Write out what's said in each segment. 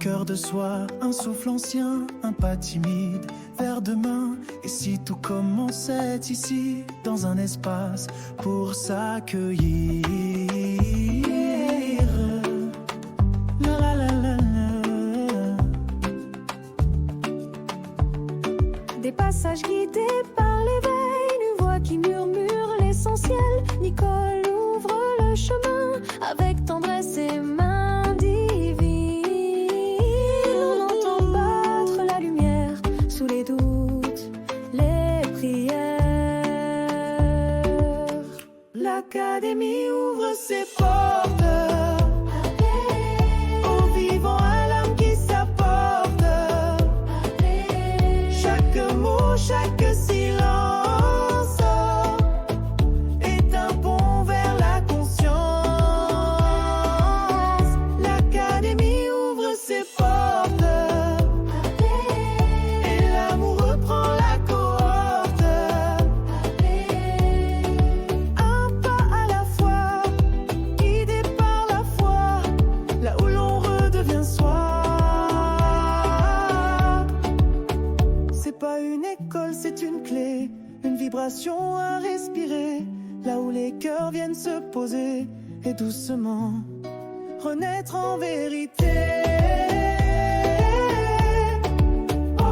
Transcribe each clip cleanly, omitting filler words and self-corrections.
cœur de soi, un souffle ancien, un pas timide vers demain. Et si tout commençait ici, dans un espace pour s'accueillir. La la la la la. Des passages guidés par l'éveil, une voix qui murmure l'essentiel. Nicole ouvre le chemin avec tendresse et main divine. On entend battre la lumière sous les doutes, les prières. L'Académie ouvre ses portes aux vivants, à l'âme qui s'apporte. Chaque mot, chaque silence est un pont vers la conscience. L'Académie ouvre ses portes et l'amour reprend la cohorte. Un pas à la fois, guidé par la foi, là où l'on redevient soi. C'est pas une école, c'est une clé, une vibration à respirer, là où les cœurs viennent se poser et doucement renaître en vérité. Oh, oh,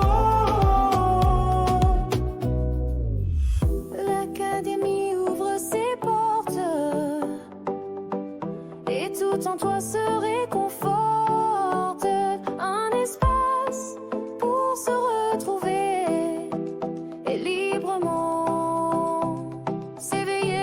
oh. L'Académie ouvre ses portes et tout en toi se réconforte. Un espace pour se retrouver et librement s'éveiller.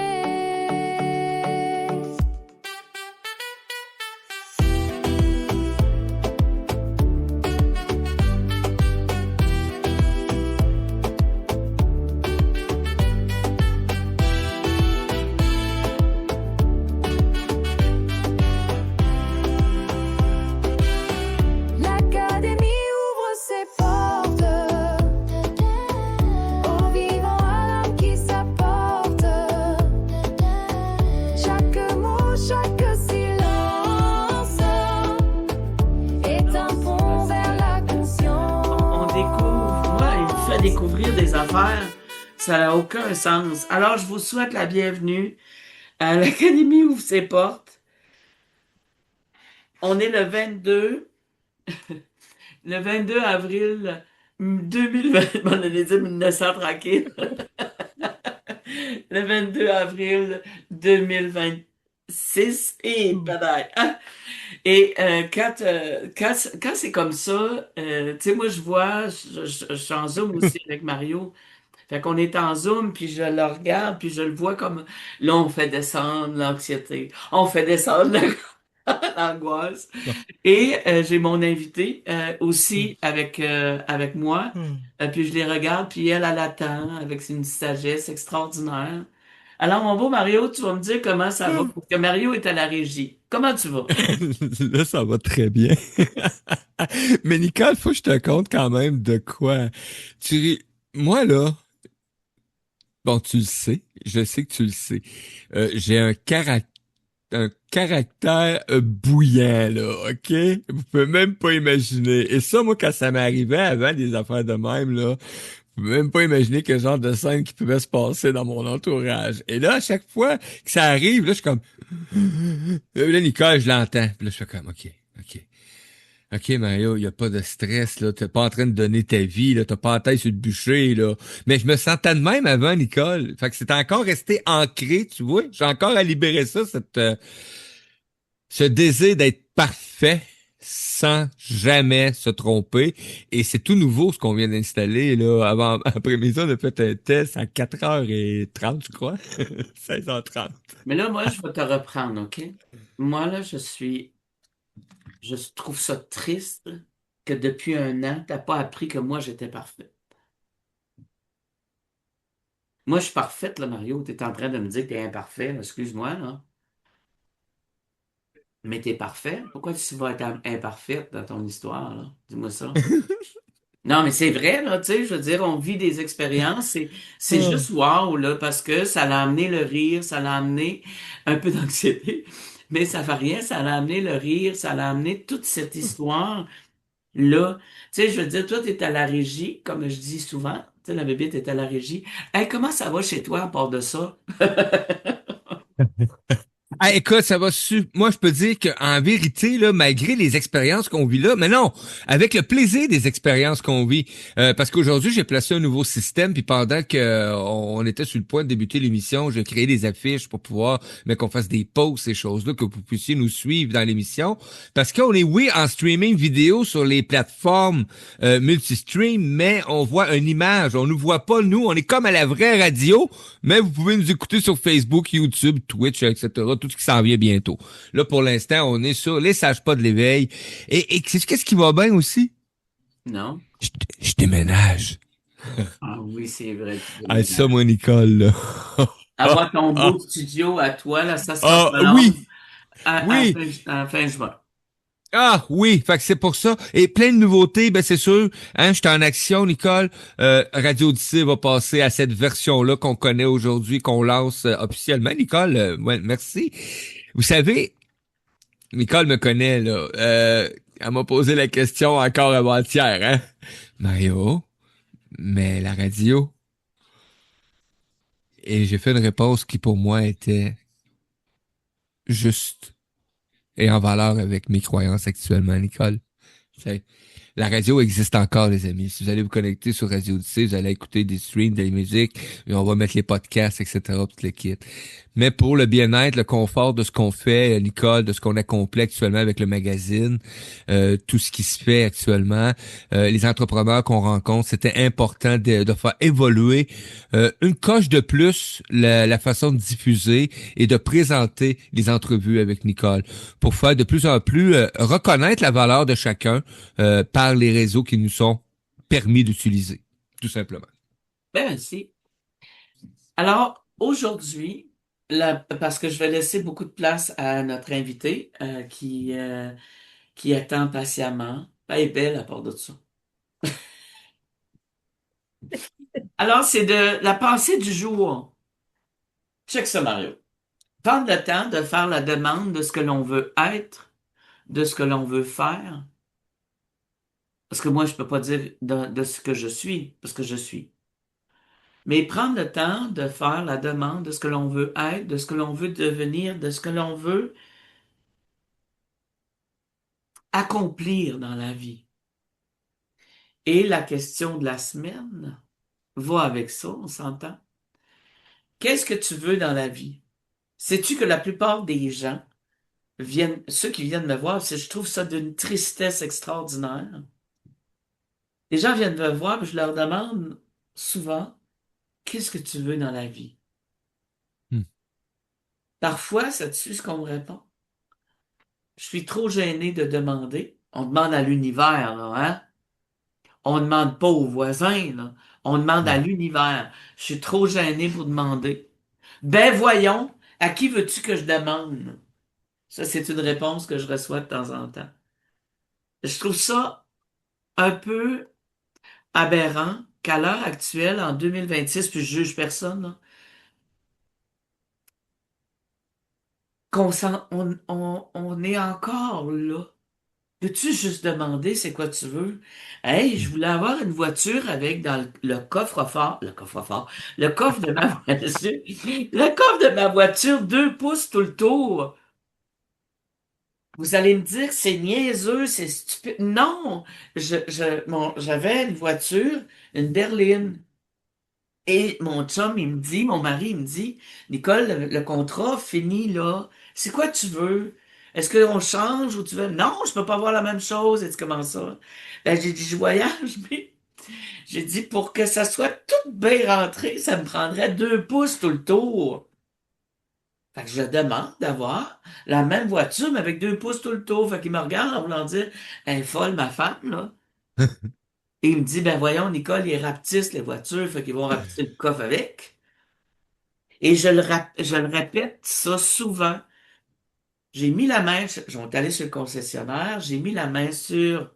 L'Académie ouvre ses portes aux vivants, à l'âme qui s'apporte. Chaque mot, chaque silence est un pont vers la conscience. On découvre, moi, il me fait découvrir des affaires, ça n'a aucun sens. Alors, je vous souhaite la bienvenue à l'Académie ouvre ses portes. On est le 22 avril 2020, on allait dire 1900 tranquille. Le 22 avril 2026 et badaï. Ah! Et quand c'est comme ça, tu sais, moi je vois, je suis en Zoom aussi avec Mario. Fait qu'on est en Zoom, puis je le regarde, puis je le vois comme là, on fait descendre l'anxiété, on fait descendre l'angoisse. Et j'ai mon invité aussi avec moi. Puis je les regarde, puis elle attend avec une sagesse extraordinaire. Alors, mon beau Mario, tu vas me dire comment ça va, parce que Mario est à la régie. Comment tu vas? Là, ça va très bien. Mais Nicole, faut que je te compte quand même de quoi. Moi, là, bon, tu le sais, je sais que tu le sais. J'ai un caractère bouillant, là, OK? Vous pouvez même pas imaginer. Et ça, moi, quand ça m'arrivait avant des affaires de même, là, je peux même pas imaginer quel genre de scène qui pouvait se passer dans mon entourage. Et là, à chaque fois que ça arrive, là, je suis comme... Là, Nicole, je l'entends. Puis là, je fais comme, OK, Mario, il y a pas de stress, là. T'es pas en train de donner ta vie, là. T'as pas la tête sur le bûcher, là. Mais je me sentais de même avant, Nicole. Fait que c'est encore resté ancré, tu vois. J'ai encore à libérer ça, ce désir d'être parfait sans jamais se tromper. Et c'est tout nouveau ce qu'on vient d'installer, là. Après-midi, on a fait un test à 4h30, je crois. 16h30. Mais là, moi, je vais te reprendre, OK? Moi, là, je trouve ça triste que depuis un an, t'as pas appris que moi, j'étais parfaite. Moi, je suis parfaite, là, Mario. T'es en train de me dire que t'es imparfait, là. Excuse-moi, là. Mais t'es parfait. Pourquoi tu vas être imparfaite dans ton histoire, là? Dis-moi ça. Non, mais c'est vrai, là, tu sais, je veux dire, on vit des expériences, c'est juste wow, là, parce que ça l'a amené le rire, ça l'a amené un peu d'anxiété. Mais ça fait rien, ça l'a amené le rire, ça l'a amené toute cette histoire-là. Tu sais, je veux dire, toi, tu es à la régie, comme je dis souvent. Tu sais, la bébé est à la régie. Hey, comment ça va chez toi à part de ça? Ah, écoute, ça va moi, je peux dire qu'en vérité, là, malgré les expériences qu'on vit là, mais non, avec le plaisir des expériences qu'on vit, parce qu'aujourd'hui, j'ai placé un nouveau système, puis pendant que on était sur le point de débuter l'émission, j'ai créé des affiches pour pouvoir, mais qu'on fasse des posts, ces choses-là, que vous puissiez nous suivre dans l'émission, parce qu'on est, oui, en streaming vidéo sur les plateformes multistream, mais on voit une image, on nous voit pas, nous, on est comme à la vraie radio, mais vous pouvez nous écouter sur Facebook, YouTube, Twitch, etc., tout ce qui s'en vient bientôt. Là, pour l'instant, on est sur les sages pas de l'éveil. Et qu'est-ce qui va bien aussi? Non? Je, je déménage. Ah oui, c'est vrai, tu Ah, déménages. ça, moi, Nicole, là. Avoir ton beau studio à toi, là, ça sera pas long Oui, à oui. fin juin. Ah oui, fait que c'est pour ça. Et plein de nouveautés, ben c'est sûr. Hein, j'étais en action, Nicole. Radio Odyssée va passer à cette version-là qu'on connaît aujourd'hui, qu'on lance officiellement. Nicole, ouais, merci. Vous savez, Nicole me connaît, là. Elle m'a posé la question encore avant-hier, hein. Mario, mais la radio. Et j'ai fait une réponse qui pour moi était juste et en valeur avec mes croyances actuellement, Nicole. C'est- La radio existe encore, les amis. Si vous allez vous connecter sur Radio Odyssée, vous allez écouter des streams, de la musique, et on va mettre les podcasts, etc., tout le kit. Mais pour le bien-être, le confort de ce qu'on fait, Nicole, de ce qu'on accomplit actuellement avec le magazine, tout ce qui se fait actuellement, les entrepreneurs qu'on rencontre, c'était important de faire évoluer une coche de plus la façon de diffuser et de présenter les entrevues avec Nicole pour faire de plus en plus reconnaître la valeur de chacun par les réseaux qui nous sont permis d'utiliser, tout simplement. Ben, merci. Alors, aujourd'hui, parce que je vais laisser beaucoup de place à notre invité qui attend patiemment. Elle est belle à part de ça. Alors, c'est de la pensée du jour. Check ça, Mario. Prendre le temps de faire la demande de ce que l'on veut être, de ce que l'on veut faire. Parce que moi, je peux pas dire de ce que je suis, parce que je suis. Mais prendre le temps de faire la demande de ce que l'on veut être, de ce que l'on veut devenir, de ce que l'on veut accomplir dans la vie. Et la question de la semaine va avec ça, on s'entend. Qu'est-ce que tu veux dans la vie? Sais-tu que la plupart des gens ceux qui viennent me voir, je trouve ça d'une tristesse extraordinaire. Les gens viennent me voir, puis je leur demande souvent, qu'est-ce que tu veux dans la vie? Hmm. Parfois, sais-tu ce qu'on me répond? Je suis trop gêné de demander. On demande à l'univers, là, hein? On ne demande pas aux voisins, là. On demande à Non. l'univers. Je suis trop gêné pour demander. Ben voyons, à qui veux-tu que je demande? Ça, c'est une réponse que je reçois de temps en temps. Je trouve ça un peu aberrant qu'à l'heure actuelle, en 2026, puis je juge personne, là, on est encore là. Peux-tu juste demander c'est quoi tu veux? Hey, je Hmm. voulais avoir une voiture avec dans le coffre-fort, le coffre de ma voiture, le coffre de ma voiture, 2 pouces tout le tour. Vous allez me dire que c'est niaiseux, c'est stupide. Non, j'avais une voiture, une berline. Et mon chum, mon mari, il me dit, Nicole, le contrat fini là. C'est quoi tu veux? Est-ce qu'on change ou tu veux? Non, je peux pas avoir la même chose. Et tu comment ça? Ben, j'ai dit, je voyage, mais j'ai dit, pour que ça soit tout bien rentré, ça me prendrait 2 pouces tout le tour. Fait que je demande d'avoir la même voiture, mais avec 2 pouces tout le tour. Fait qu'il me regarde en voulant dire, elle est folle, ma femme, là. Et il me dit, ben voyons, Nicole, ils rapetissent les voitures, fait qu'ils vont rapetisser le coffre avec. Et je le répète ça souvent. J'ai mis la main, je vais aller sur le concessionnaire, j'ai mis la main sur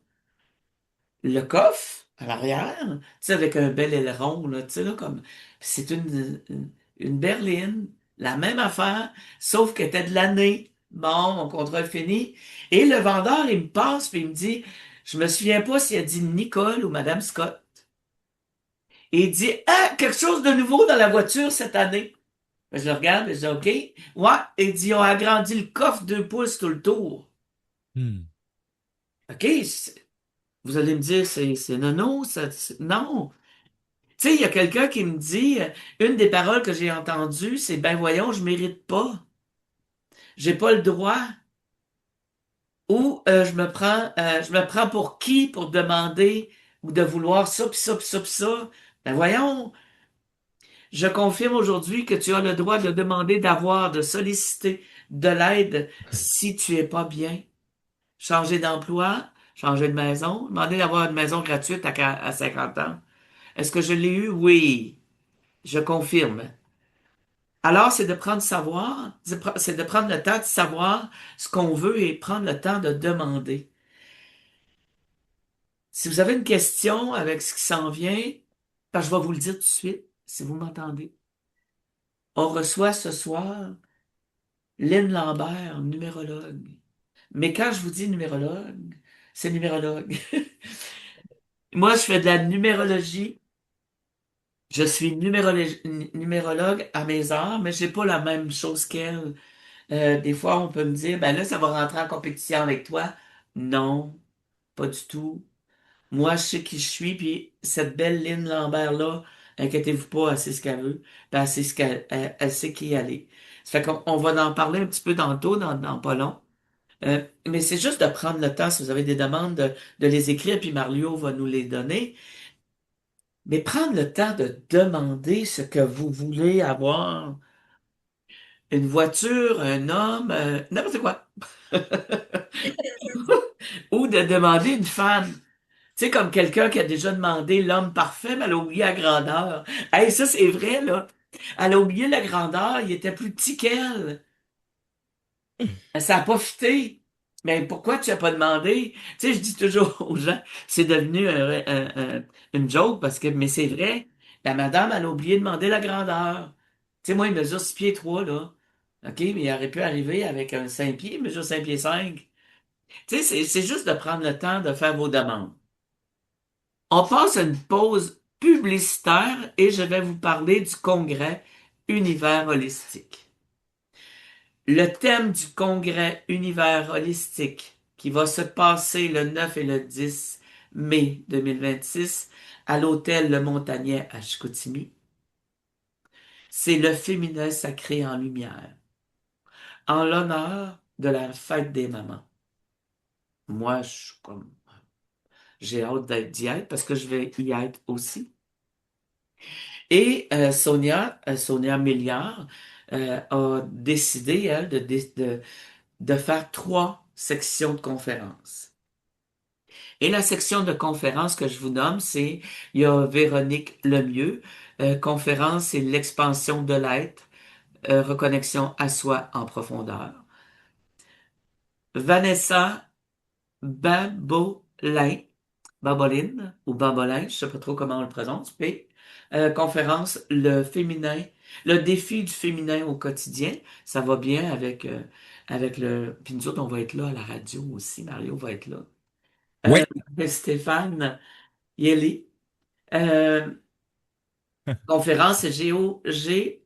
le coffre à l'arrière, tu sais, avec un bel aileron, là, tu sais, là, comme, c'est une berline, la même affaire, sauf qu'elle était de l'année. Bon, mon contrat est fini. Et le vendeur, il me passe puis il me dit, je me souviens pas s'il a dit Nicole ou Madame Scott. Et il dit, ah, quelque chose de nouveau dans la voiture cette année. Ben, je le regarde et je dis, OK. Ouais, il dit, on a agrandi le coffre 2 pouces tout le tour. Hmm. OK, vous allez me dire, c'est non, non, non. Tu sais, il y a quelqu'un qui me dit, une des paroles que j'ai entendues, c'est, ben voyons, je mérite pas. J'ai pas le droit. Ou je me prends pour qui pour demander ou de vouloir ça, pis ça, pis ça, pis ça. Ben voyons, je confirme aujourd'hui que tu as le droit de demander d'avoir, de solliciter de l'aide si tu es pas bien. Changer d'emploi, changer de maison, demander d'avoir une maison gratuite à 50 ans. Est-ce que je l'ai eu? Oui, je confirme. Alors, c'est de prendre savoir, c'est de prendre le temps de savoir ce qu'on veut et prendre le temps de demander. Si vous avez une question avec ce qui s'en vient, ben, je vais vous le dire tout de suite, si vous m'entendez. On reçoit ce soir Lynn Lambert, numérologue. Mais quand je vous dis numérologue, c'est numérologue. Moi, je fais de la numérologie. Je suis numérologue à mes heures, mais j'ai pas la même chose qu'elle. Des fois, on peut me dire, ben là, ça va rentrer en compétition avec toi. Non, pas du tout. Moi, je sais qui je suis, puis cette belle Lynn Lambert-là, inquiétez-vous pas, elle sait ce qu'elle veut, puis elle sait elle sait qui elle est. Ça fait qu'on va en parler un petit peu tantôt, dans pas long. Mais c'est juste de prendre le temps, si vous avez des demandes, de les écrire, puis Mario va nous les donner. Mais prendre le temps de demander ce que vous voulez avoir. Une voiture, un homme, n'importe quoi. Ou de demander une femme. Tu sais, comme quelqu'un qui a déjà demandé l'homme parfait, mais elle a oublié la grandeur. Hey, ça, c'est vrai, là. Elle a oublié la grandeur, il était plus petit qu'elle. Ça a pas fité. Mais pourquoi tu as pas demandé? Tu sais, je dis toujours aux gens, c'est devenu une joke parce que, mais c'est vrai, la madame, elle a oublié de demander la grandeur. Tu sais, moi, il mesure 6 pieds 3 là. OK, mais il aurait pu arriver avec un 5 pieds, il mesure 5 pieds 5. Tu sais, c'est juste de prendre le temps de faire vos demandes. On passe à une pause publicitaire et je vais vous parler du congrès Univers Holistique. Le thème du congrès Univers Holistique qui va se passer le 9 et le 10 mai 2026 à l'hôtel Le Montagnet à Chicoutimi, c'est le féminin sacré en lumière, en l'honneur de la fête des mamans. Moi, j'ai hâte d'y être parce que je vais y être aussi. Et Sonia Milliard, a décidé, elle, de faire 3 sections de conférences. Et la section de conférence que je vous nomme, il y a Véronique Lemieux. Conférence, c'est l'expansion de l'être, reconnexion à soi en profondeur. Vanessa Babolin, Baboline ou Babolin, je sais pas trop comment on le prononce, P. Conférence, le féminin, le défi du féminin au quotidien. Ça va bien avec le... Puis nous autres, on va être là à la radio aussi. Mario va être là. Oui. Stéphane Yeli. Euh, Conférence géobiologie.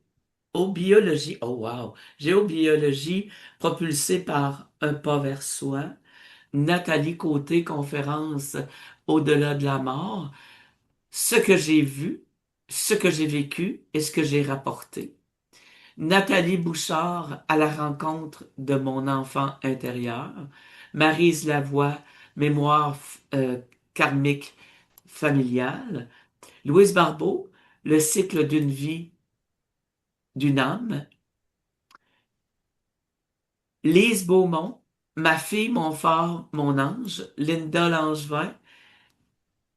Oh wow! Géobiologie propulsée par un pas vers soi. Nathalie Côté, conférence Au-delà de la mort. Ce que j'ai vu, ce que j'ai vécu et ce que j'ai rapporté. Nathalie Bouchard à la rencontre de mon enfant intérieur. Maryse Lavoie, mémoire karmique familiale. Louise Barbeau, le cycle d'une vie, d'une âme. Lise Beaumont, ma fille, mon phare, mon ange. Linda Langevin,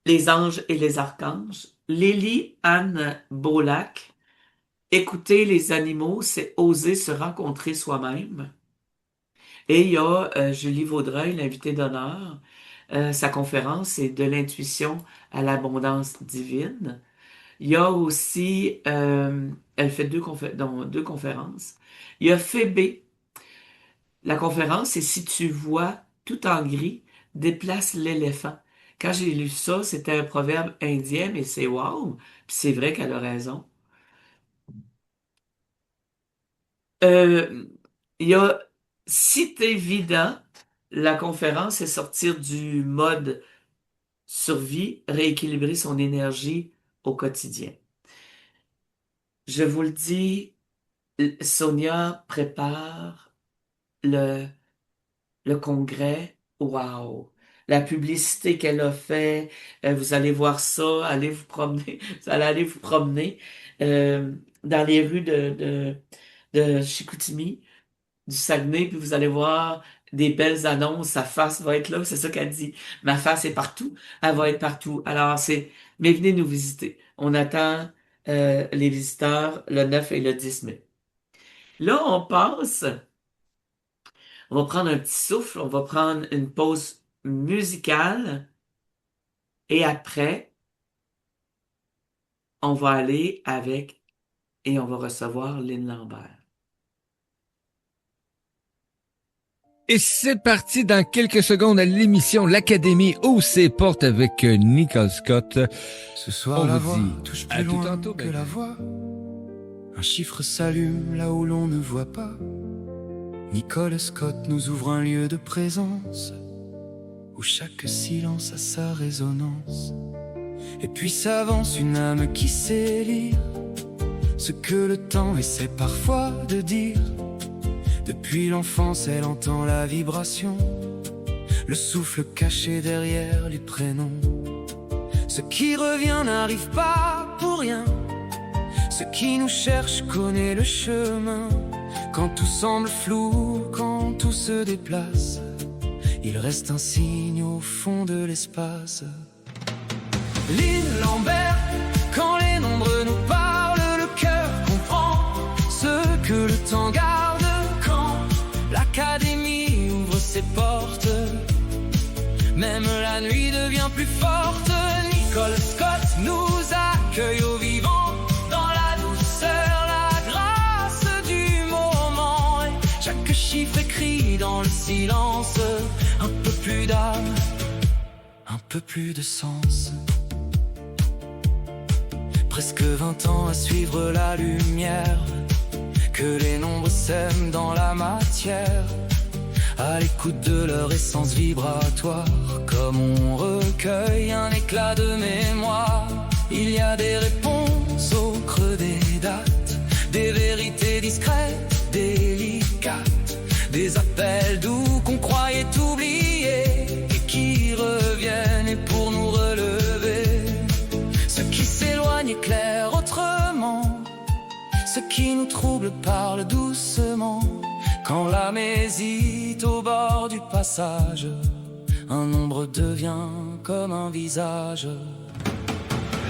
les anges et les archanges. Lily Anne Beaulac, écouter les animaux, c'est oser se rencontrer soi-même. Et il y a Julie Vaudreuil, l'invitée d'honneur. Sa conférence, c'est de l'intuition à l'abondance divine. Il y a aussi, elle fait deux conférences. Il y a Phébé, la conférence, c'est si tu vois tout en gris, déplace l'éléphant. Quand j'ai lu ça, c'était un proverbe indien, mais c'est wow, puis c'est vrai qu'elle a raison. Euh, il y a, si c'est évident, la conférence, c'est sortir du mode survie, rééquilibrer son énergie au quotidien. Je vous le dis, Sonia prépare le, le congrès. Wow! La publicité qu'elle a fait, vous allez voir ça, allez vous promener, vous allez aller vous promener dans les rues de Chicoutimi, du Saguenay, puis vous allez voir des belles annonces, sa face va être là, c'est ça qu'elle dit. Ma face est partout, elle va être partout. Alors mais venez nous visiter. On attend les visiteurs le 9 et le 10 mai. Là, on va prendre un petit souffle, on va prendre une pause musicale et après, on va aller avec et on va recevoir Lynn Lambert. Et c'est parti dans quelques secondes à l'émission L'Académie ouvre ses portes avec Nicole Scott. Ce soir, On la vous voix dit touche à plus tout loin tantôt, que baby. la voix. Un chiffre s'allume là où l'on ne voit pas. Nicole Scott nous ouvre un lieu de présence où chaque silence a sa résonance. Et puis s'avance une âme qui sait lire ce que le temps essaie parfois de dire. Depuis l'enfance, elle entend la vibration, le souffle caché derrière les prénoms. Ce qui revient n'arrive pas pour rien. Ce qui nous cherche connaît le chemin. Quand tout semble flou, quand tout se déplace, il reste un signe au fond de l'espace. Lynn Lambert, quand les nombres nous parlent, le cœur comprend ce que le temps garde. Quand l'académie ouvre ses portes, même la nuit devient plus forte. Nicole Scott nous accueille au vivant, dans la douceur, la grâce du moment. Et chaque chiffre écrit dans le silence, un peu plus d'âme, un peu plus de sens. Presque 20 ans à suivre la lumière que les nombres sèment dans la matière, à l'écoute de leur essence vibratoire. Comme on recueille un éclat de mémoire, il y a des réponses au creux des dates, des vérités discrètes, délicates, des appels doux qu'on croyait oubliés et qui reviennent et pour nous relever. Ce qui s'éloigne éclaire autrement, ce qui nous trouble parle doucement. Quand l'âme hésite au bord du passage, un nombre devient comme un visage.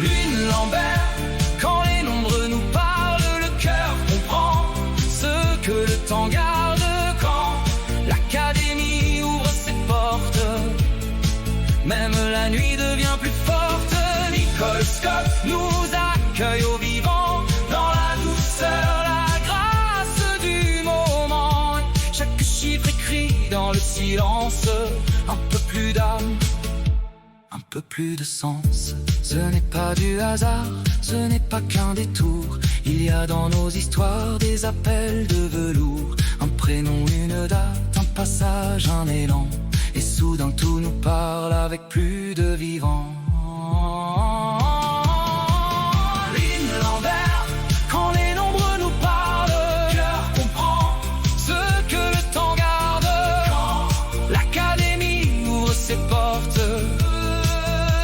Lynn Lambert, quand les nombres nous parlent, le cœur comprend ce que le temps garde. Quand l'académie ouvre ses portes, même la nuit devient plus forte. Nicole Scott nous accueille au vivant, dans la douceur, la grâce du moment. Chaque chiffre écrit dans le silence, un peu plus d'âme, un peu plus de sens. Ce n'est pas du hasard, ce n'est pas qu'un détour. Il y a dans nos histoires des appels de velours, un prénom, une date, un passage, un élan. Et soudain tout nous parle avec plus de vivant. Lynn Lambert, quand les nombres nous parlent, le cœur comprend ce que le temps garde. Quand l'académie ouvre ses portes,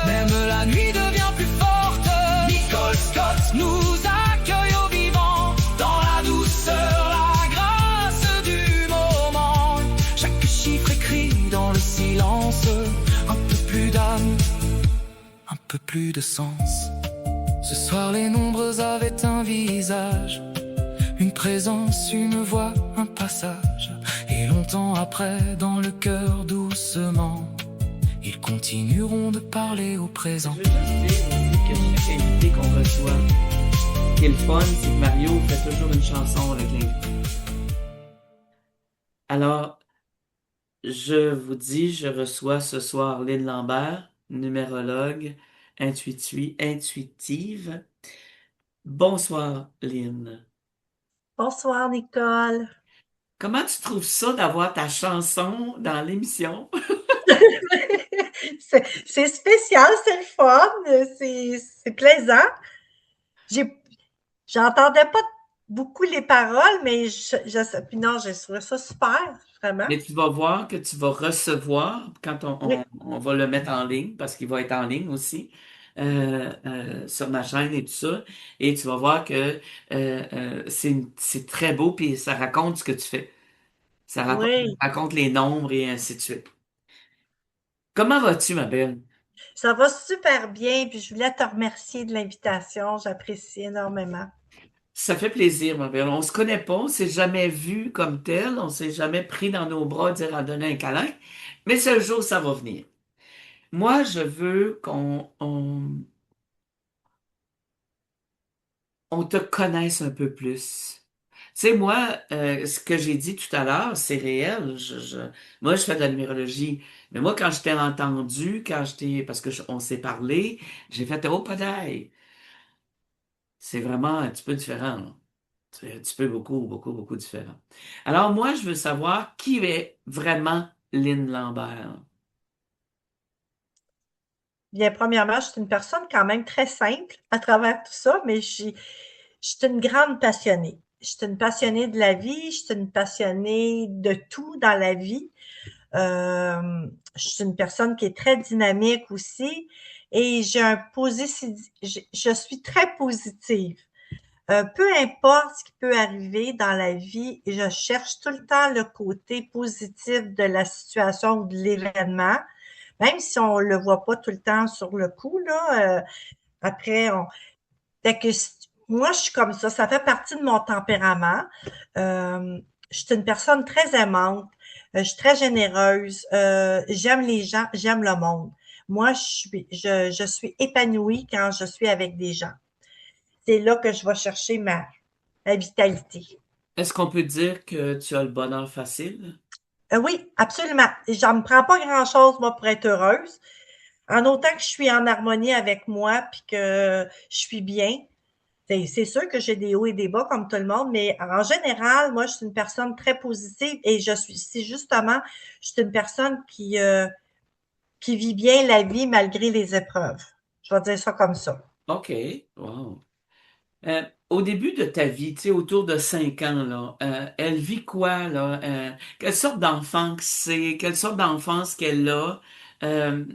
même la nuit devient plus forte. Nicole Scott nous accueille au vivant, dans la douceur, la grâce du moment. Chaque chiffre écrit dans le silence, un peu plus d'âme, un peu plus de sens. Ce soir les nombres avaient un visage, une présence, une voix, un passage. Et longtemps après, dans le cœur doucement, ils continueront de parler au présent. Je veux juste dire que chaque invité qu'on reçoit, ce qui est le fun, c'est que Mario fait toujours une chanson avec l'invité. Alors, Je vous dis, je reçois ce soir Lynn Lambert, numérologue, intuitive. Bonsoir, Lynn. Bonsoir, Nicole. Comment tu trouves ça d'avoir ta chanson dans l'émission? C'est spécial, c'est le fun, c'est plaisant. J'ai, j'entendais pas beaucoup les paroles, mais puis non, j'ai trouvé ça super, vraiment. Mais tu vas voir que tu vas recevoir quand Oui, on va le mettre en ligne, parce qu'il va être en ligne aussi, sur ma chaîne et tout ça. Et tu vas voir que c'est très beau, puis ça raconte ce que tu fais. oui, Raconte les nombres et ainsi de suite. Comment vas-tu, ma belle? ça va super bien, puis je voulais te remercier de l'invitation, j'apprécie énormément. Ça fait plaisir, ma belle. On se connaît pas, on s'est jamais vu comme tel, on s'est jamais pris dans nos bras, dire à donner un câlin, mais ce jour, ça va venir. Moi, je veux on te connaisse un peu plus. Tu sais, moi, ce que j'ai dit tout à l'heure, c'est réel. Moi, je fais de la numérologie. Mais moi, quand je t'ai entendu, parce que on s'est parlé, j'ai fait, oh, padaille. C'est vraiment un petit peu différent, là. C'est un petit peu beaucoup, beaucoup, beaucoup différent. Alors, moi, je veux savoir qui est vraiment Lynn Lambert. Bien, premièrement, je suis une personne quand même très simple à travers tout ça, mais je suis une grande passionnée. Je suis une passionnée de la vie, je suis une passionnée de tout dans la vie. Je suis une personne qui est très dynamique aussi et j'ai un positif, je suis très positive. Peu importe ce qui peut arriver dans la vie, je cherche tout le temps le côté positif de la situation ou de l'événement, même si on le voit pas tout le temps sur le coup, là. Après, fait que moi, je suis comme ça fait partie de mon tempérament. Je suis une personne très aimante, je suis très généreuse, j'aime les gens, j'aime le monde. Moi, je suis épanouie quand je suis avec des gens. C'est là que je vais chercher ma vitalité. Est-ce qu'on peut dire que tu as le bonheur facile? Oui, absolument. J'en me prends pas grand-chose, moi, pour être heureuse. En autant que je suis en harmonie avec moi puis que je suis bien, c'est sûr que j'ai des hauts et des bas comme tout le monde, mais en général, moi, je suis une personne très positive et c'est justement, je suis une personne qui vit bien la vie malgré les épreuves. Je vais dire ça comme ça. OK. Wow. Au début de ta vie, tu sais, autour de 5 ans, là, elle vit quoi, là? Quelle sorte d'enfant que c'est? Quelle sorte d'enfance qu'elle a? Euh,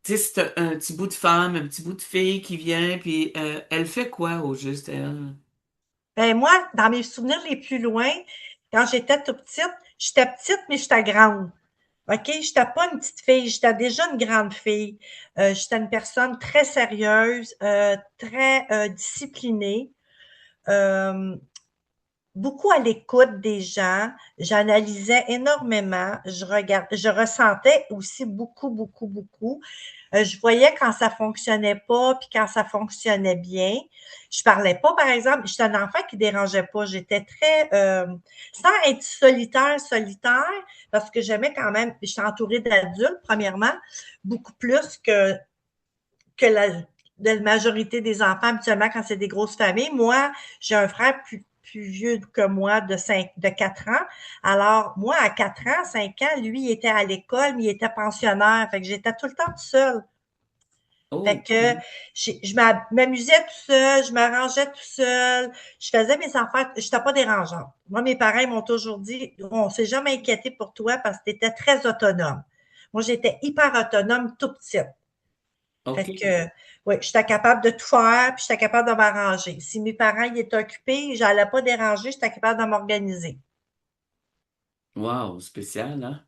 tu sais, c'est un petit bout de femme, un petit bout de fille qui vient, puis elle fait quoi au juste, elle? Ben moi, dans mes souvenirs les plus loin, quand j'étais petite, mais j'étais grande. OK? J'étais pas une petite fille, j'étais déjà une grande fille. J'étais une personne très sérieuse, très disciplinée. Euh, Beaucoup à l'écoute des gens, j'analysais énormément, je ressentais aussi beaucoup, beaucoup, beaucoup. Je voyais quand ça fonctionnait pas, puis quand ça fonctionnait bien. Je parlais pas, par exemple, j'étais un enfant qui dérangeait pas. J'étais très, sans être solitaire, parce que j'aimais quand même, j'étais entourée d'adultes, premièrement, beaucoup plus que la majorité des enfants, habituellement, quand c'est des grosses familles. Moi, j'ai un frère plus vieux que moi de 4 ans. Alors, moi, à 4 ans, 5 ans, lui, il était à l'école, mais il était pensionnaire. Fait que j'étais tout le temps tout seul. Fait Oh, que je m'amusais tout seul, je m'arrangeais tout seul, je faisais mes affaires, je n'étais pas dérangeante. Moi, mes parents m'ont toujours dit, on s'est jamais inquiété pour toi parce que tu étais très autonome. Moi, j'étais hyper autonome tout petite. Fait OK. que, oui, j'étais capable de tout faire, puis j'étais capable de m'arranger. Si mes parents y étaient occupés, j'allais pas déranger, j'étais capable de m'organiser. Wow, spécial, hein?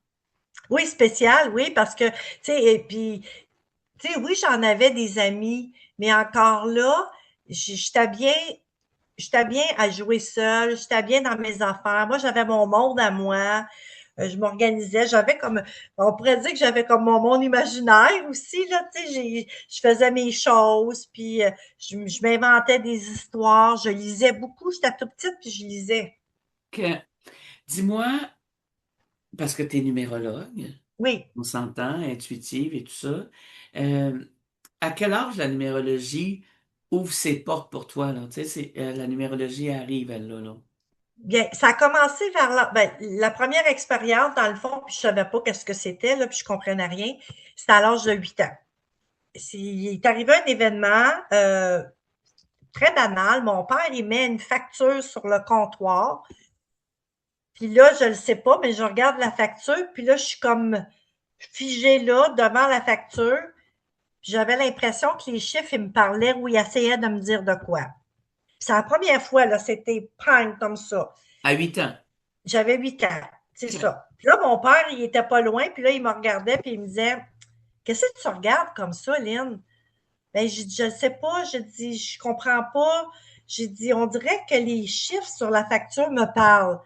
Oui, spécial, oui, parce que, tu sais, et puis, tu sais, oui, j'en avais des amis, mais encore là, j'étais bien à jouer seule, j'étais bien dans mes affaires. Moi, j'avais mon monde à moi. Je m'organisais, on pourrait dire que j'avais comme mon monde imaginaire aussi, là, tu sais, je faisais mes choses, puis je m'inventais des histoires, je lisais beaucoup, j'étais toute petite, puis je lisais. Que, dis-moi, parce que tu es numérologue, Oui. on s'entend, intuitive et tout ça. Euh, à quel âge la numérologie ouvre ses portes pour toi, là? Tu sais, la numérologie arrive, elle, là. Bien, ça a commencé vers la première expérience, dans le fond, puis je savais pas qu'est-ce que c'était, là, puis je comprenais rien. C'était à l'âge de 8 ans. Il est arrivé un événement très banal. Mon père, il met une facture sur le comptoir. Puis là, je le sais pas, mais je regarde la facture, puis là, je suis comme figée là, devant la facture. Puis j'avais l'impression que les chiffres, ils me parlaient ou ils essayaient de me dire de quoi. Puis c'est la première fois, là, c'était pang comme ça. À 8 ans. J'avais 8 ans, c'est OK. ça. Puis là, mon père, il était pas loin, puis là, il me regardait, puis il me disait, qu'est-ce que tu regardes comme ça, Lynn? Ben, j'ai dit, je ne sais pas. J'ai dit, je comprends pas. J'ai dit, on dirait que les chiffres sur la facture me parlent.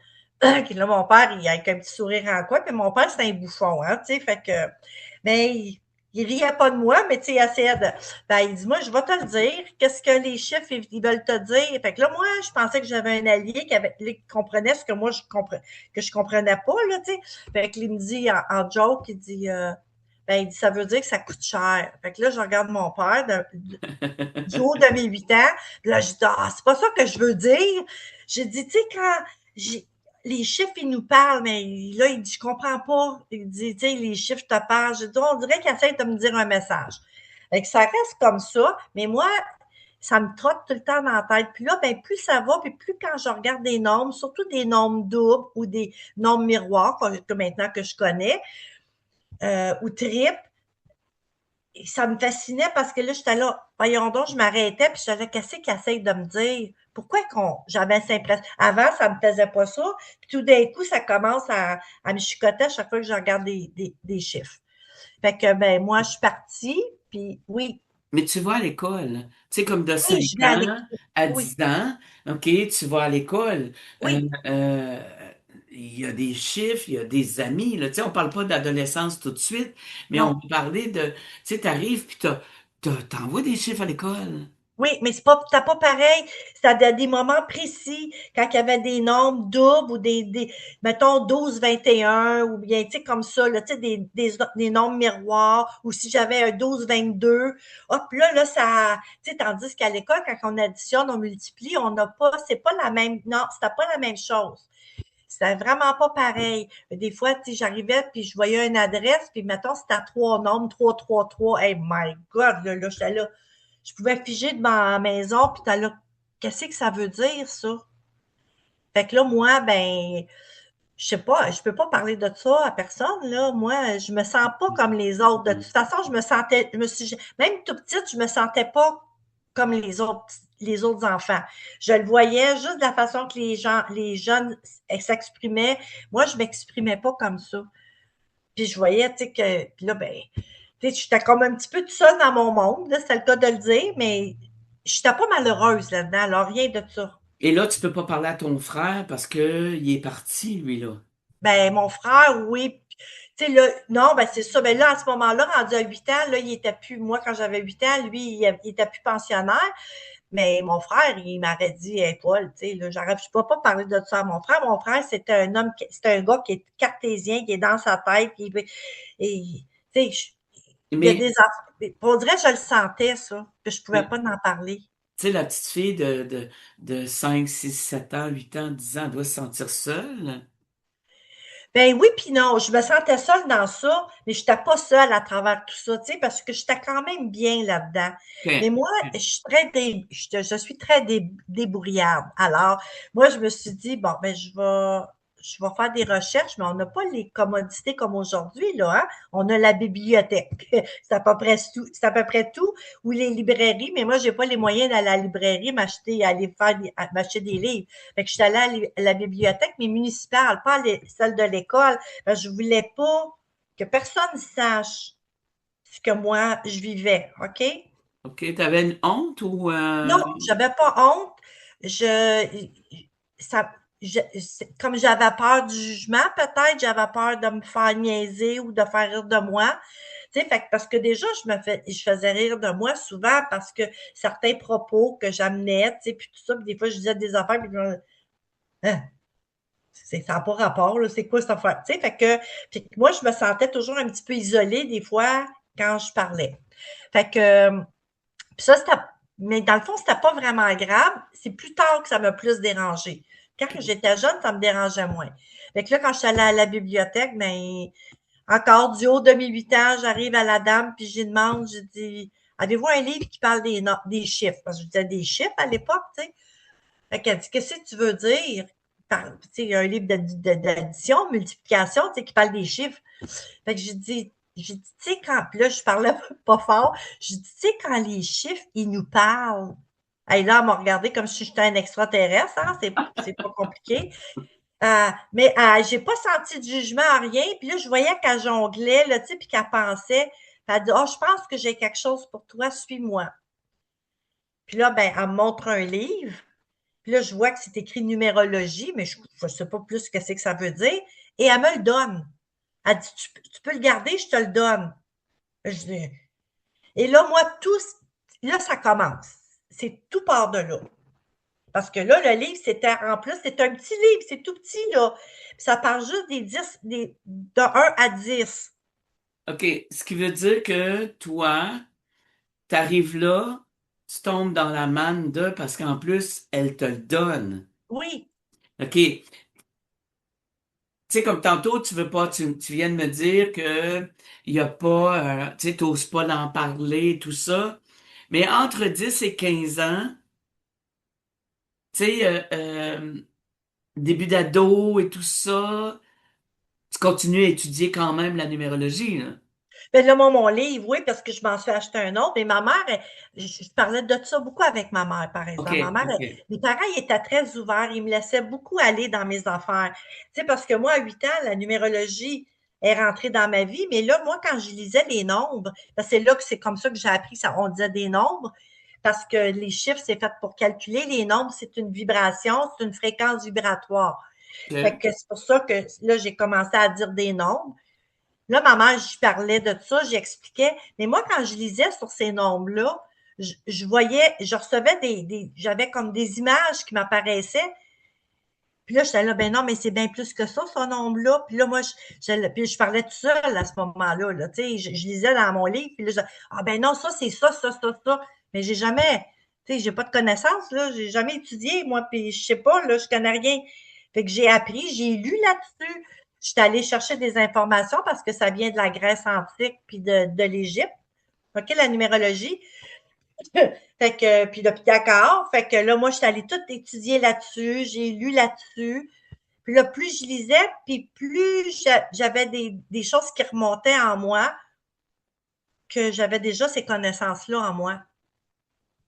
Puis là, mon père, il a avec un petit sourire en coin, puis mon père, c'est un bouffon, hein, tu sais, fait que, mais il riait pas de moi, mais tu sais, il essayait de, ben, il dit, moi, je vais te le dire, qu'est-ce que les chiffres, ils veulent te dire. Fait que là, moi, je pensais que j'avais un allié qui comprenait ce que moi, que je comprenais pas, là, tu sais. Fait que il me dit, en joke, il dit, ben, il dit, ça veut dire que ça coûte cher. Fait que là, je regarde mon père du haut de mes 8 ans. Puis là, je dis, ah, c'est pas ça que je veux dire. J'ai dit, tu sais, quand les chiffres, ils nous parlent, mais là, il dit, je comprends pas. Il dit, tu sais, les chiffres te parlent. J'ai dit, on dirait qu'il essaie de me dire un message. Fait que ça reste comme ça, mais moi, ça me trotte tout le temps dans la tête. Puis là, ben, plus ça va, puis plus quand je regarde des nombres, surtout des nombres doubles ou des nombres miroirs, que maintenant que je connais, ou triples, ça me fascinait parce que là, j'étais là, voyons donc, je m'arrêtais, puis je savais qu'est-ce qu'il essaye de me dire. Pourquoi j'avais cette impression? Avant, ça me faisait pas ça. Puis tout d'un coup, ça commence à me chicoter à chaque fois que je regarde des chiffres. Fait que, ben, moi, je suis partie, puis oui, Mais tu vas à l'école, tu sais, comme de oui, 5 je vais à ans l'école. à Oui, 10 ans, OK, tu vas à l'école. Euh, oui, euh, il y a des chiffres, il y a des amis, là. Tu sais, on parle pas d'adolescence tout de suite, mais on non. peut parler de, tu sais, t'arrives puis t'envoies des chiffres à l'école. Oui, mais c'est pas pareil. C'est à des moments précis, quand il y avait des nombres doubles ou mettons, 12, 21, ou bien, tu sais, comme ça, là, tu sais, des nombres miroirs, ou si j'avais un 12, 22. Hop, là, ça, tu sais, tandis qu'à l'école, quand on additionne, on multiplie, on n'a pas, c'est pas la même, non, c'était pas la même chose. C'était vraiment pas pareil. Des fois, tu sais, j'arrivais, puis je voyais une adresse, puis mettons, c'était à 3 nombres, 3. Hey, my God, là, j'étais là. Je pouvais figer devant la maison, puis t'as là, qu'est-ce que ça veut dire, ça? Fait que là, moi, ben, je sais pas, je peux pas parler de ça à personne, là. Moi, je me sens pas comme les autres. De toute façon, même tout petite, je me sentais pas comme les autres enfants. Je le voyais juste de la façon que les jeunes s'exprimaient. Moi, je m'exprimais pas comme ça. Puis je voyais, tu sais, puis là, ben, tu sais, j'étais comme un petit peu toute seule dans mon monde, là, c'est le cas de le dire, mais j'étais pas malheureuse là-dedans, alors rien de ça. Et là, tu peux pas parler à ton frère parce que il est parti, lui, là. Ben, mon frère, oui. Tu sais, là, non, ben, c'est ça. Ben, là, à ce moment-là, rendu à 8 ans, là, il était plus, moi, quand j'avais 8 ans, lui, il était plus pensionnaire. Mais mon frère, il m'aurait dit, hey, Paul, tu sais, là, je peux pas parler de ça à mon frère. Mon frère, c'était un gars qui est cartésien, qui est dans sa tête, et, tu sais, il y a Mais, des affaires, on dirait que je le sentais, ça, que je pouvais mais pas en parler. tu sais, la petite fille de 5, 6, 7 ans, 8 ans, 10 ans, elle doit se sentir seule. Ben oui, puis non, je me sentais seule dans ça, mais je n'étais pas seule à travers tout ça, tu sais, parce que j'étais quand même bien là-dedans. Mais OK. moi, je suis très débrouillarde. Alors, moi, je me suis dit, bon, ben, je vais faire des recherches, mais on n'a pas les commodités comme aujourd'hui, là, hein? On a la bibliothèque. C'est à peu près tout, c'est à peu près tout, ou les librairies, mais moi, j'ai pas les moyens d'aller à la librairie m'acheter des livres. Fait que je suis allée à la bibliothèque, mais municipale, pas celle de l'école. Parce que je voulais pas que personne sache ce que moi, je vivais, OK? OK. T'avais une honte ou Non, j'avais pas honte. Je, ça, comme j'avais peur du jugement, peut-être, j'avais peur de me faire niaiser ou de faire rire de moi. Tu sais, fait que parce que déjà, je faisais rire de moi souvent parce que certains propos que j'amenais, tu sais, puis tout ça, puis des fois, je disais des affaires, puis hein? ça n'a pas rapport, là, c'est quoi cette affaire? Tu sais, fait que, puis moi, je me sentais toujours un petit peu isolée des fois quand je parlais. Fait que, puis ça, mais dans le fond, c'était pas vraiment grave. C'est plus tard que ça m'a plus dérangé. Quand j'étais jeune, ça me dérangeait moins. Fait que là, quand je suis allée à la bibliothèque, ben, encore du haut de mes 8 ans, j'arrive à la dame, puis je lui demande, je dis, avez-vous un livre qui parle des chiffres? Parce que je disais des chiffres à l'époque, tu sais. Fait qu'elle dit, qu'est-ce que tu veux dire? Tu sais, un livre d'addition, multiplication, tu sais, qui parle des chiffres. Fait que j'ai dit, tu sais, puis là, je parlais pas fort, j'ai dit, tu sais, quand les chiffres, ils nous parlent. Et là, elle m'a regardé comme si j'étais un extraterrestre, hein, c'est pas compliqué. Mais j'ai pas senti de jugement à rien. Puis là, je voyais qu'elle jonglait, là, tu sais, puis qu'elle pensait. Puis elle dit, oh, je pense que j'ai quelque chose pour toi, suis-moi. Puis là, ben, elle me montre un livre. Puis là, je vois que c'est écrit numérologie, mais je ne sais pas plus ce que c'est que ça veut dire. Et elle me le donne. Elle dit, tu peux le garder, je te le donne. Je dis, et là, moi, là, ça commence. C'est tout part de là. Parce que là, le livre, en plus, c'est un petit livre, c'est tout petit, là. Puis ça parle juste de 1 à 10. OK, ce qui veut dire que toi, t'arrives là, tu tombes dans la manne de, parce qu'en plus, elle te le donne. Oui, OK. Tu sais, comme tantôt, tu veux pas, tu viens de me dire que il y a pas, tu sais, t'oses pas d'en parler, tout ça. Mais entre 10 et 15 ans, tu sais, début d'ado et tout ça, tu continues à étudier quand même la numérologie, là. mais là, moi, mon livre, oui, parce que je m'en suis acheté un autre. Mais ma mère, je parlais de ça beaucoup avec ma mère, par OK, exemple. Ma mère, OK. mes parents, ils étaient très ouverts. Ils me laissaient beaucoup aller dans mes affaires. Tu sais, parce que moi, à 8 ans, la numérologie est rentrée dans ma vie. Mais là, moi, quand je lisais les nombres, c'est là que c'est comme ça que j'ai appris ça. On disait des nombres. Parce que les chiffres, c'est fait pour calculer. Les nombres, c'est une vibration, c'est une fréquence vibratoire. Fait OK. que c'est pour ça que là, j'ai commencé à dire des nombres. Là, ma mère, je parlais de ça, j'expliquais. Mais moi, quand je lisais sur ces nombres-là, je voyais, je recevais j'avais comme des images qui m'apparaissaient. Puis là, j'étais là, ben non, mais c'est bien plus que ça, ce nombre-là. Puis là, moi, puis je parlais tout seul à ce moment-là. Là, tu sais, je lisais dans mon livre. Puis là, ah ben non, ça, c'est ça, ça, ça, ça. Mais j'ai jamais, tu sais, j'ai pas de connaissances, là. J'ai jamais étudié, moi. Puis je sais pas, là, je connais rien. Fait que j'ai appris, j'ai lu là-dessus. J'étais allée chercher des informations parce que ça vient de la Grèce antique puis de l'Égypte. OK, la numérologie. Fait que, puis là, puis d'accord. Fait que là, moi, je suis allée tout étudier là-dessus. J'ai lu là-dessus. Puis là, plus je lisais, puis plus j'avais des choses qui remontaient en moi, que j'avais déjà ces connaissances-là en moi.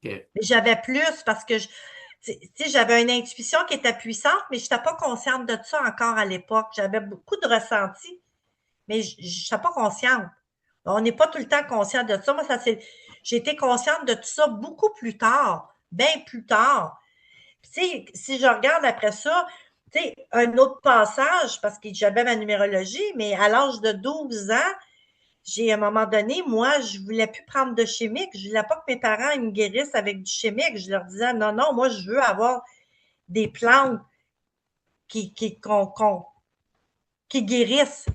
OK. Mais j'avais plus parce que, tu sais, j'avais une intuition qui était puissante, mais je n'étais pas consciente de ça encore à l'époque. J'avais beaucoup de ressentis, mais je n'étais pas consciente. On n'est pas tout le temps conscient de ça. Moi, j'ai été consciente de tout ça beaucoup plus tard, bien plus tard. Puis, tu sais, si je regarde après ça, tu sais, un autre passage, parce que j'avais ma numérologie, mais à l'âge de 12 ans, à un moment donné, moi, je voulais plus prendre de chimique. Je voulais pas que mes parents ils me guérissent avec du chimique. Je leur disais, non, non, moi, je veux avoir des plantes qui, qui, qu'on, qu'on- qui guérissent.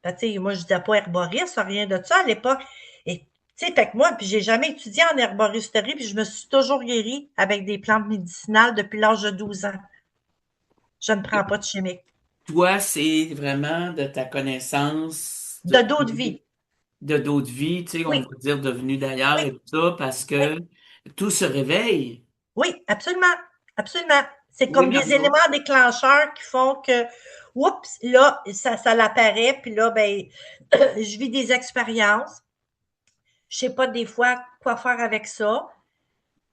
Ben, tu sais, moi, je disais pas herboriste, rien de ça à l'époque. Et, tu sais, fait que moi, puis j'ai jamais étudié en herboristerie, puis je me suis toujours guérie avec des plantes médicinales depuis l'âge de 12 ans. Je ne prends pas de chimique. Toi, c'est vraiment de ta connaissance De d'autres vies. de d'autres vies, tu sais, on Oui, va dire devenus d'ailleurs oui, et tout ça, parce oui, que tout se réveille. oui, absolument. Absolument. C'est Oui, comme des Mario. éléments déclencheurs qui font que, oups, là, ça l'apparaît, puis là, ben, je vis des expériences. Je sais pas des fois quoi faire avec ça,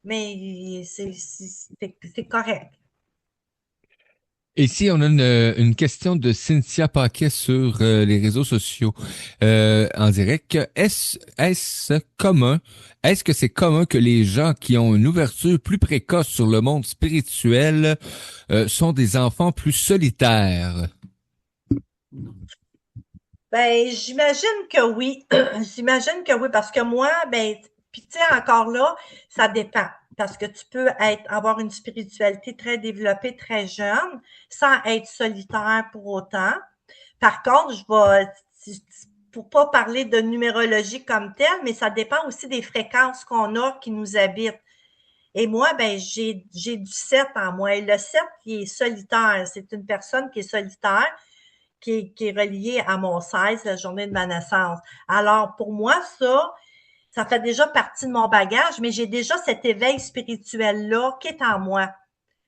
mais c'est correct. Ici, on a une question de Cynthia Paquet sur les réseaux sociaux en direct. Est-ce commun? Est-ce que c'est commun que les gens qui ont une ouverture plus précoce sur le monde spirituel sont des enfants plus solitaires? Ben, j'imagine que oui. J'imagine que oui, parce que moi, ben, puis tu sais, encore là, ça dépend. parce que tu peux avoir une spiritualité très développée, très jeune, sans être solitaire pour autant. Par contre, pour pas parler de numérologie comme telle, mais ça dépend aussi des fréquences qu'on a qui nous habitent. Et moi, ben, j'ai du 7 en moi. Et le 7 qui est solitaire, c'est une personne qui est solitaire, qui est reliée à mon 16, la journée de ma naissance. Alors, pour moi, ça fait déjà partie de mon bagage, mais j'ai déjà cet éveil spirituel-là qui est en moi.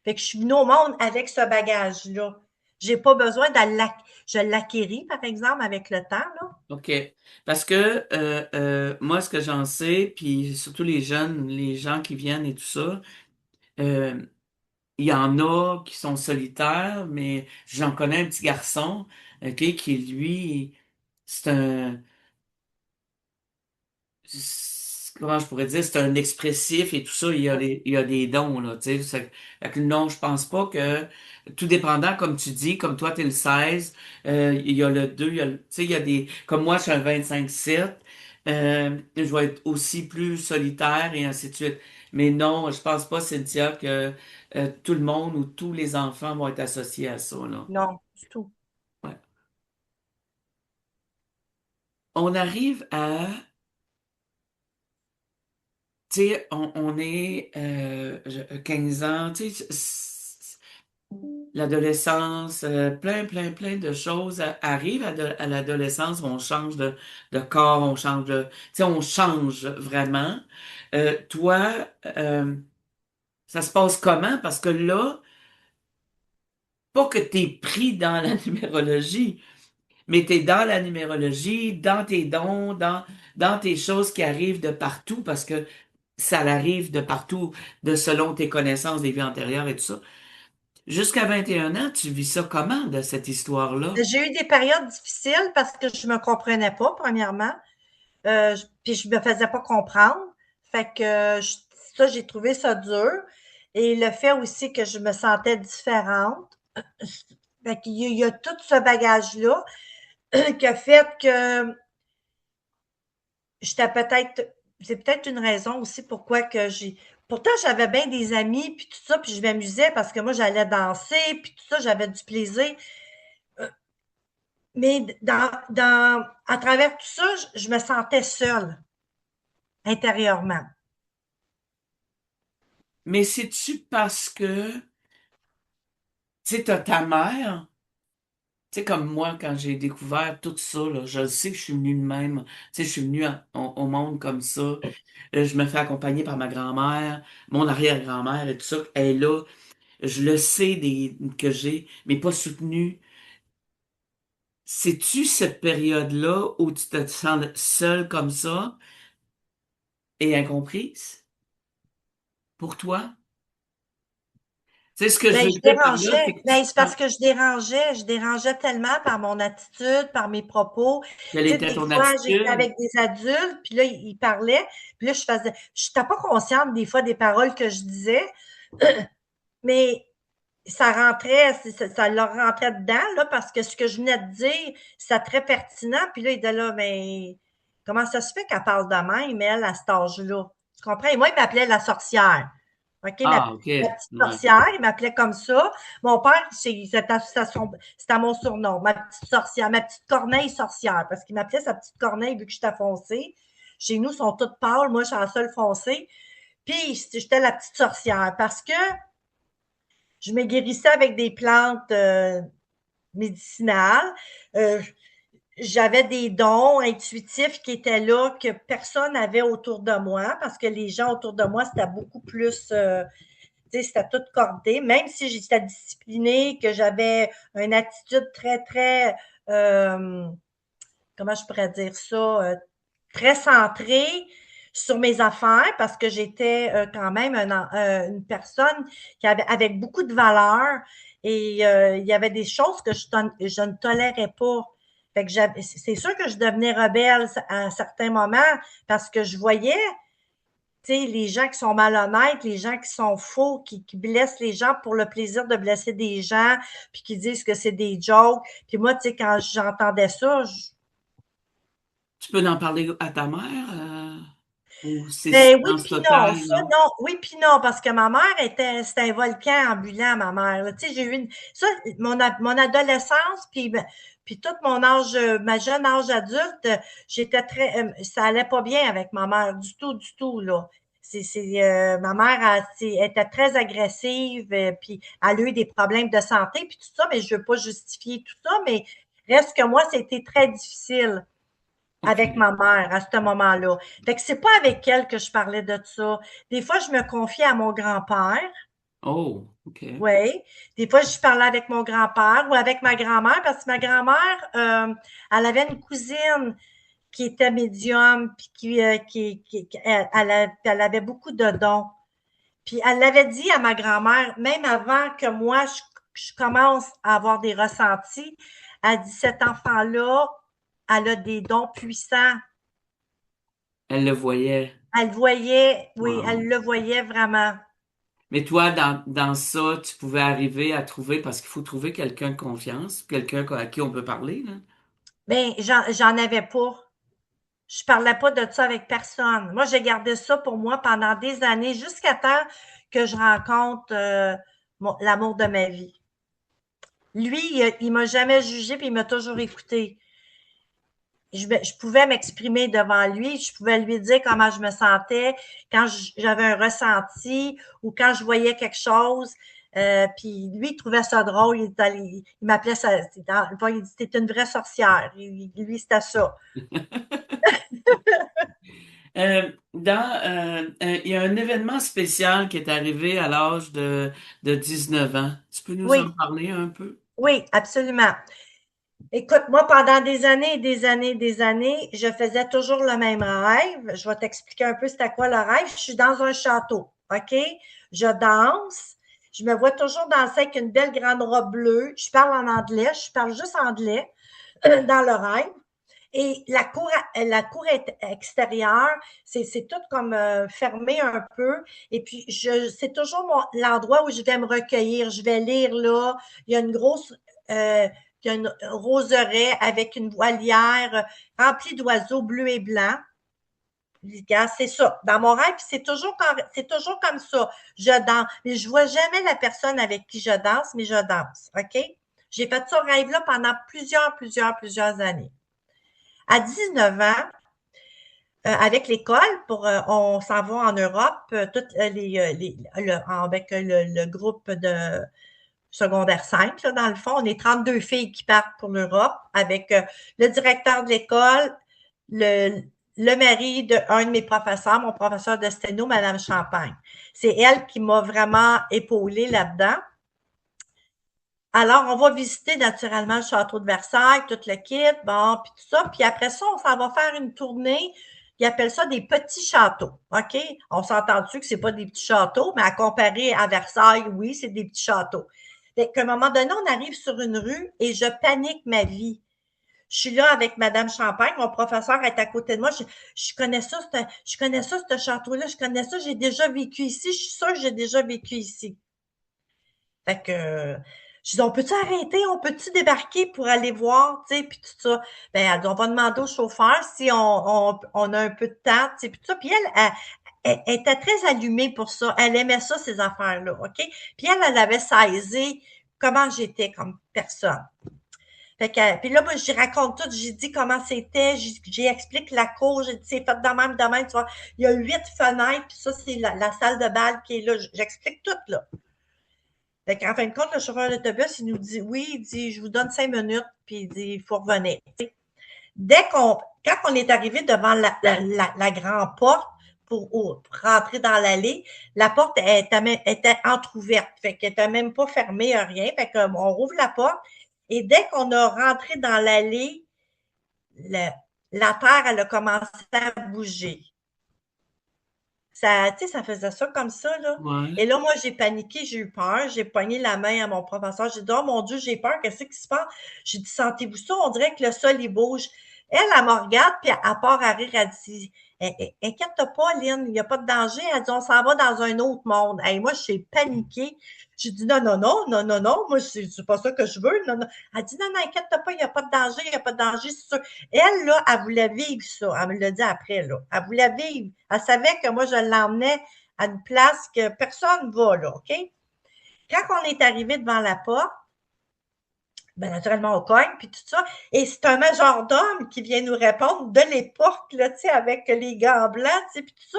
Fait que je suis venue au monde avec ce bagage-là. J'ai pas besoin je l'acquéris, par exemple, avec le temps, là. OK. Parce que moi, ce que j'en sais, puis surtout les jeunes, les gens qui viennent et tout ça, euh, il y en a qui sont solitaires, mais j'en connais un petit garçon, OK, qui lui, c'est un, comment je pourrais dire, c'est un expressif et tout ça, il y a des dons, là, tu sais. Fait que non, je pense pas que, tout dépendant, comme tu dis, comme toi, t'es le 16, il y a le 2, tu sais, il y a des, comme moi, je suis un 25/7, je vais être aussi plus solitaire et ainsi de suite. Mais non, je pense pas, Cynthia, que tout le monde ou tous les enfants vont être associés à ça, là. Non, du tout. Ouais. On arrive à tu sais, on est 15 ans, tu sais, l'adolescence, plein de choses arrivent à l'adolescence où on change de corps, on change tu sais, on change vraiment. Toi, euh, ça se passe comment? Parce que là, pas que t'es pris dans la numérologie, mais t'es dans la numérologie, dans tes dons, dans tes choses qui arrivent de partout, parce que ça arrive de partout, de selon tes connaissances des vies antérieures et tout ça. Jusqu'à 21 ans, tu vis ça comment de cette histoire-là? J'ai eu des périodes difficiles parce que je me comprenais pas, premièrement. Puis je me faisais pas comprendre. Fait que ça, j'ai trouvé ça dur. Et le fait aussi que je me sentais différente. Fait qu'il y a tout ce bagage-là qui a fait que j'étais peut-être, c'est peut-être une raison aussi pourquoi que pourtant j'avais bien des amis puis tout ça, puis je m'amusais parce que moi j'allais danser puis tout ça, j'avais du plaisir. Mais à travers tout ça, je me sentais seule intérieurement. Mais c'est-tu parce que, tu sais, t'as ta mère, tu sais, comme moi, quand j'ai découvert tout ça, là, je sais que je suis venue de même, tu sais, je suis venue au monde comme ça. Je me fais accompagner par ma grand-mère, mon arrière-grand-mère et tout ça. Elle est là, je le sais que j'ai, mais pas soutenu. C'est-tu cette période-là où tu te sens seule comme ça et incomprise pour toi? Tu sais, ce que je Ben, veux je dire par là, dérangeais. c'est que tu Ben, te c'est sens parce que je dérangeais tellement par mon attitude, par mes propos. quelle Tu sais, était des ton fois, j'étais attitude. avec des adultes, puis là, ils parlaient, puis là, je n'étais pas consciente des fois des paroles que je disais, mais ça rentrait, ça leur rentrait dedans, là, parce que ce que je venais de dire, c'était très pertinent, puis là, ils étaient là, mais comment ça se fait qu'elle parle de même, elle, à cet âge-là? Tu comprends? Et moi, il m'appelait la sorcière. OK, Ah, OK. la petite Ouais. sorcière, il m'appelait comme ça. Mon père, c'était mon surnom, ma petite sorcière, ma petite corneille sorcière, parce qu'il m'appelait sa petite corneille vu que j'étais foncée. Chez nous, ils sont toutes pâles, moi, je suis la seule foncée. Puis, j'étais la petite sorcière parce que je me guérissais avec des plantes médicinales. Euh, J'avais des dons intuitifs qui étaient là que personne n'avait autour de moi parce que les gens autour de moi, c'était beaucoup plus tu sais, c'était tout cordé, même si j'étais disciplinée, que j'avais une attitude très, comment je pourrais dire ça, très centrée sur mes affaires parce que j'étais quand même une personne qui avait avec beaucoup de valeur et il y avait des choses que je ne tolérais pas. Fait que c'est sûr que je devenais rebelle à un certain moment parce que je voyais tu sais, les gens qui sont malhonnêtes, les gens qui sont faux, qui blessent les gens pour le plaisir de blesser des gens, puis qui disent que c'est des jokes. Puis moi, tu sais, quand j'entendais ça, Tu peux en parler à ta mère? Ou c'est Ben oui, silence puis non, total, ça non? non, oui, puis non, parce que ma mère c'était un volcan ambulant, ma mère, là. Tu sais, j'ai eu ça, mon adolescence, puis tout mon âge, ma jeune âge adulte, j'étais ça allait pas bien avec ma mère, du tout, là. Ma mère, elle était très agressive, puis elle a eu des problèmes de santé, puis tout ça, mais je veux pas justifier tout ça, mais reste que moi, c'était très difficile avec OK. ma mère à ce moment-là. Fait que c'est pas avec elle que je parlais de ça. Des fois, je me confiais à mon grand-père. Oh, OK. Oui. Des fois, je parlais avec mon grand-père ou avec ma grand-mère parce que ma grand-mère, elle avait une cousine qui était médium puis elle avait beaucoup de dons. Puis elle l'avait dit à ma grand-mère, même avant que moi, je commence à avoir des ressentis, elle dit, cet enfant-là, elle a des dons puissants. Elle le voyait. Elle voyait, oui, Wow. elle le voyait vraiment. Mais toi, dans ça, tu pouvais arriver à trouver, parce qu'il faut trouver quelqu'un de confiance, quelqu'un à qui on peut parler, là. Ben, j'en avais pas. Je parlais pas de ça avec personne. Moi, j'ai gardé ça pour moi pendant des années, jusqu'à temps que je rencontre l'amour de ma vie. Lui, il m'a jamais jugé, puis il m'a toujours écouté. Je pouvais m'exprimer devant lui, je pouvais lui dire comment je me sentais quand j'avais un ressenti ou quand je voyais quelque chose. Puis lui, il trouvait ça drôle. Il m'appelait ça. Il dit, t'es une vraie sorcière. Lui, c'était ça. Il y a un événement spécial qui est arrivé à l'âge de 19 ans. Tu peux nous en Oui, parler un peu? oui, absolument. Écoute, moi, pendant des années et des années et des années, je faisais toujours le même rêve. Je vais t'expliquer un peu c'était quoi le rêve. Je suis dans un château, OK? Je danse. Je me vois toujours danser avec une belle grande robe bleue. Je parle en anglais. Je parle juste anglais dans le rêve. Et la cour extérieure, c'est tout comme fermé un peu. Et puis, c'est toujours l'endroit où je vais me recueillir. Je vais lire là. Il y a une grosse, il y a une roseraie avec une voilière remplie d'oiseaux bleus et blancs. Regarde, c'est ça. Dans mon rêve, c'est toujours comme ça. Je danse. Mais je vois jamais la personne avec qui je danse, mais je danse. OK? J'ai fait ce rêve-là pendant plusieurs années. À 19 ans, avec l'école, on s'en va en Europe, toutes avec le groupe de secondaire 5, là, dans le fond. On est 32 filles qui partent pour l'Europe avec le directeur de l'école, le, le mari d'un de mes professeurs, mon professeur de sténo, Madame Champagne. C'est elle qui m'a vraiment épaulée là-dedans. Alors, on va visiter naturellement le château de Versailles, tout le kit, bon, puis tout ça. Puis après ça, on s'en va faire une tournée. Ils appellent ça des petits châteaux, OK? On s'entend dessus que c'est pas des petits châteaux, mais à comparer à Versailles, oui, c'est des petits châteaux. Fait qu'à un moment donné, on arrive sur une rue et je panique ma vie. Je suis là avec Madame Champagne, mon professeur est à côté de moi. Je connais ça, ce château-là, je connais ça, j'ai déjà vécu ici, je suis sûre que j'ai déjà vécu ici. Fait que je dis, on peut-tu arrêter? On peut-tu débarquer pour aller voir, tu sais, puis tout ça. Ben, elle dit, on va demander au chauffeur si on a un peu de temps, tu sais, puis tout ça. Puis elle était très allumée pour ça. Elle aimait ça, ces affaires-là, OK? Puis elle avait saisi comment j'étais comme personne. Fait que, puis là, moi, j'y raconte tout, j'ai dit comment c'était, j'explique la cour, j'ai dit, c'est fait de même, tu vois. Il y a 8 fenêtres, puis ça, c'est la salle de bal qui est là. J'explique tout, là. Fait qu'en fin de compte, le chauffeur d'autobus, il nous dit oui, il dit je vous donne 5 minutes, puis il dit il faut revenir. Quand on est arrivé devant la grande porte pour rentrer dans l'allée, la porte était entrouverte, fait qu'elle n'était même pas fermée, rien. Fait qu'on rouvre la porte et dès qu'on a rentré dans l'allée, la terre, elle a commencé à bouger. Ça, tu sais, ça faisait ça comme ça, là. Et Ouais. là, moi, j'ai paniqué, j'ai eu peur. J'ai pogné la main à mon professeur. J'ai dit, oh mon Dieu, j'ai peur. Qu'est-ce qui se passe? J'ai dit, sentez-vous ça? On dirait que le sol, il bouge. Elle me regarde, puis à part à rire, elle dit, inquiète-toi pas, Lynn, il n'y a pas de danger. Elle dit, on s'en va dans un autre monde. Et moi, j'ai paniqué. J'ai dit, non, non, non, non, non, non, moi, c'est pas ça que je veux. Non, non. Elle dit, non, non, inquiète-toi pas, il n'y a pas de danger, il n'y a pas de danger, c'est sûr. Elle, là, elle voulait vivre ça. Elle me l'a dit après, là. Elle voulait vivre. Elle savait que moi, je l'emmenais à une place que personne ne va, là, OK? Quand on est arrivé devant la porte, ben, naturellement, on cogne, puis tout ça. Et c'est un majordome qui vient nous répondre de l'époque, là, tu sais, avec les gants blancs, tu sais, puis tout ça.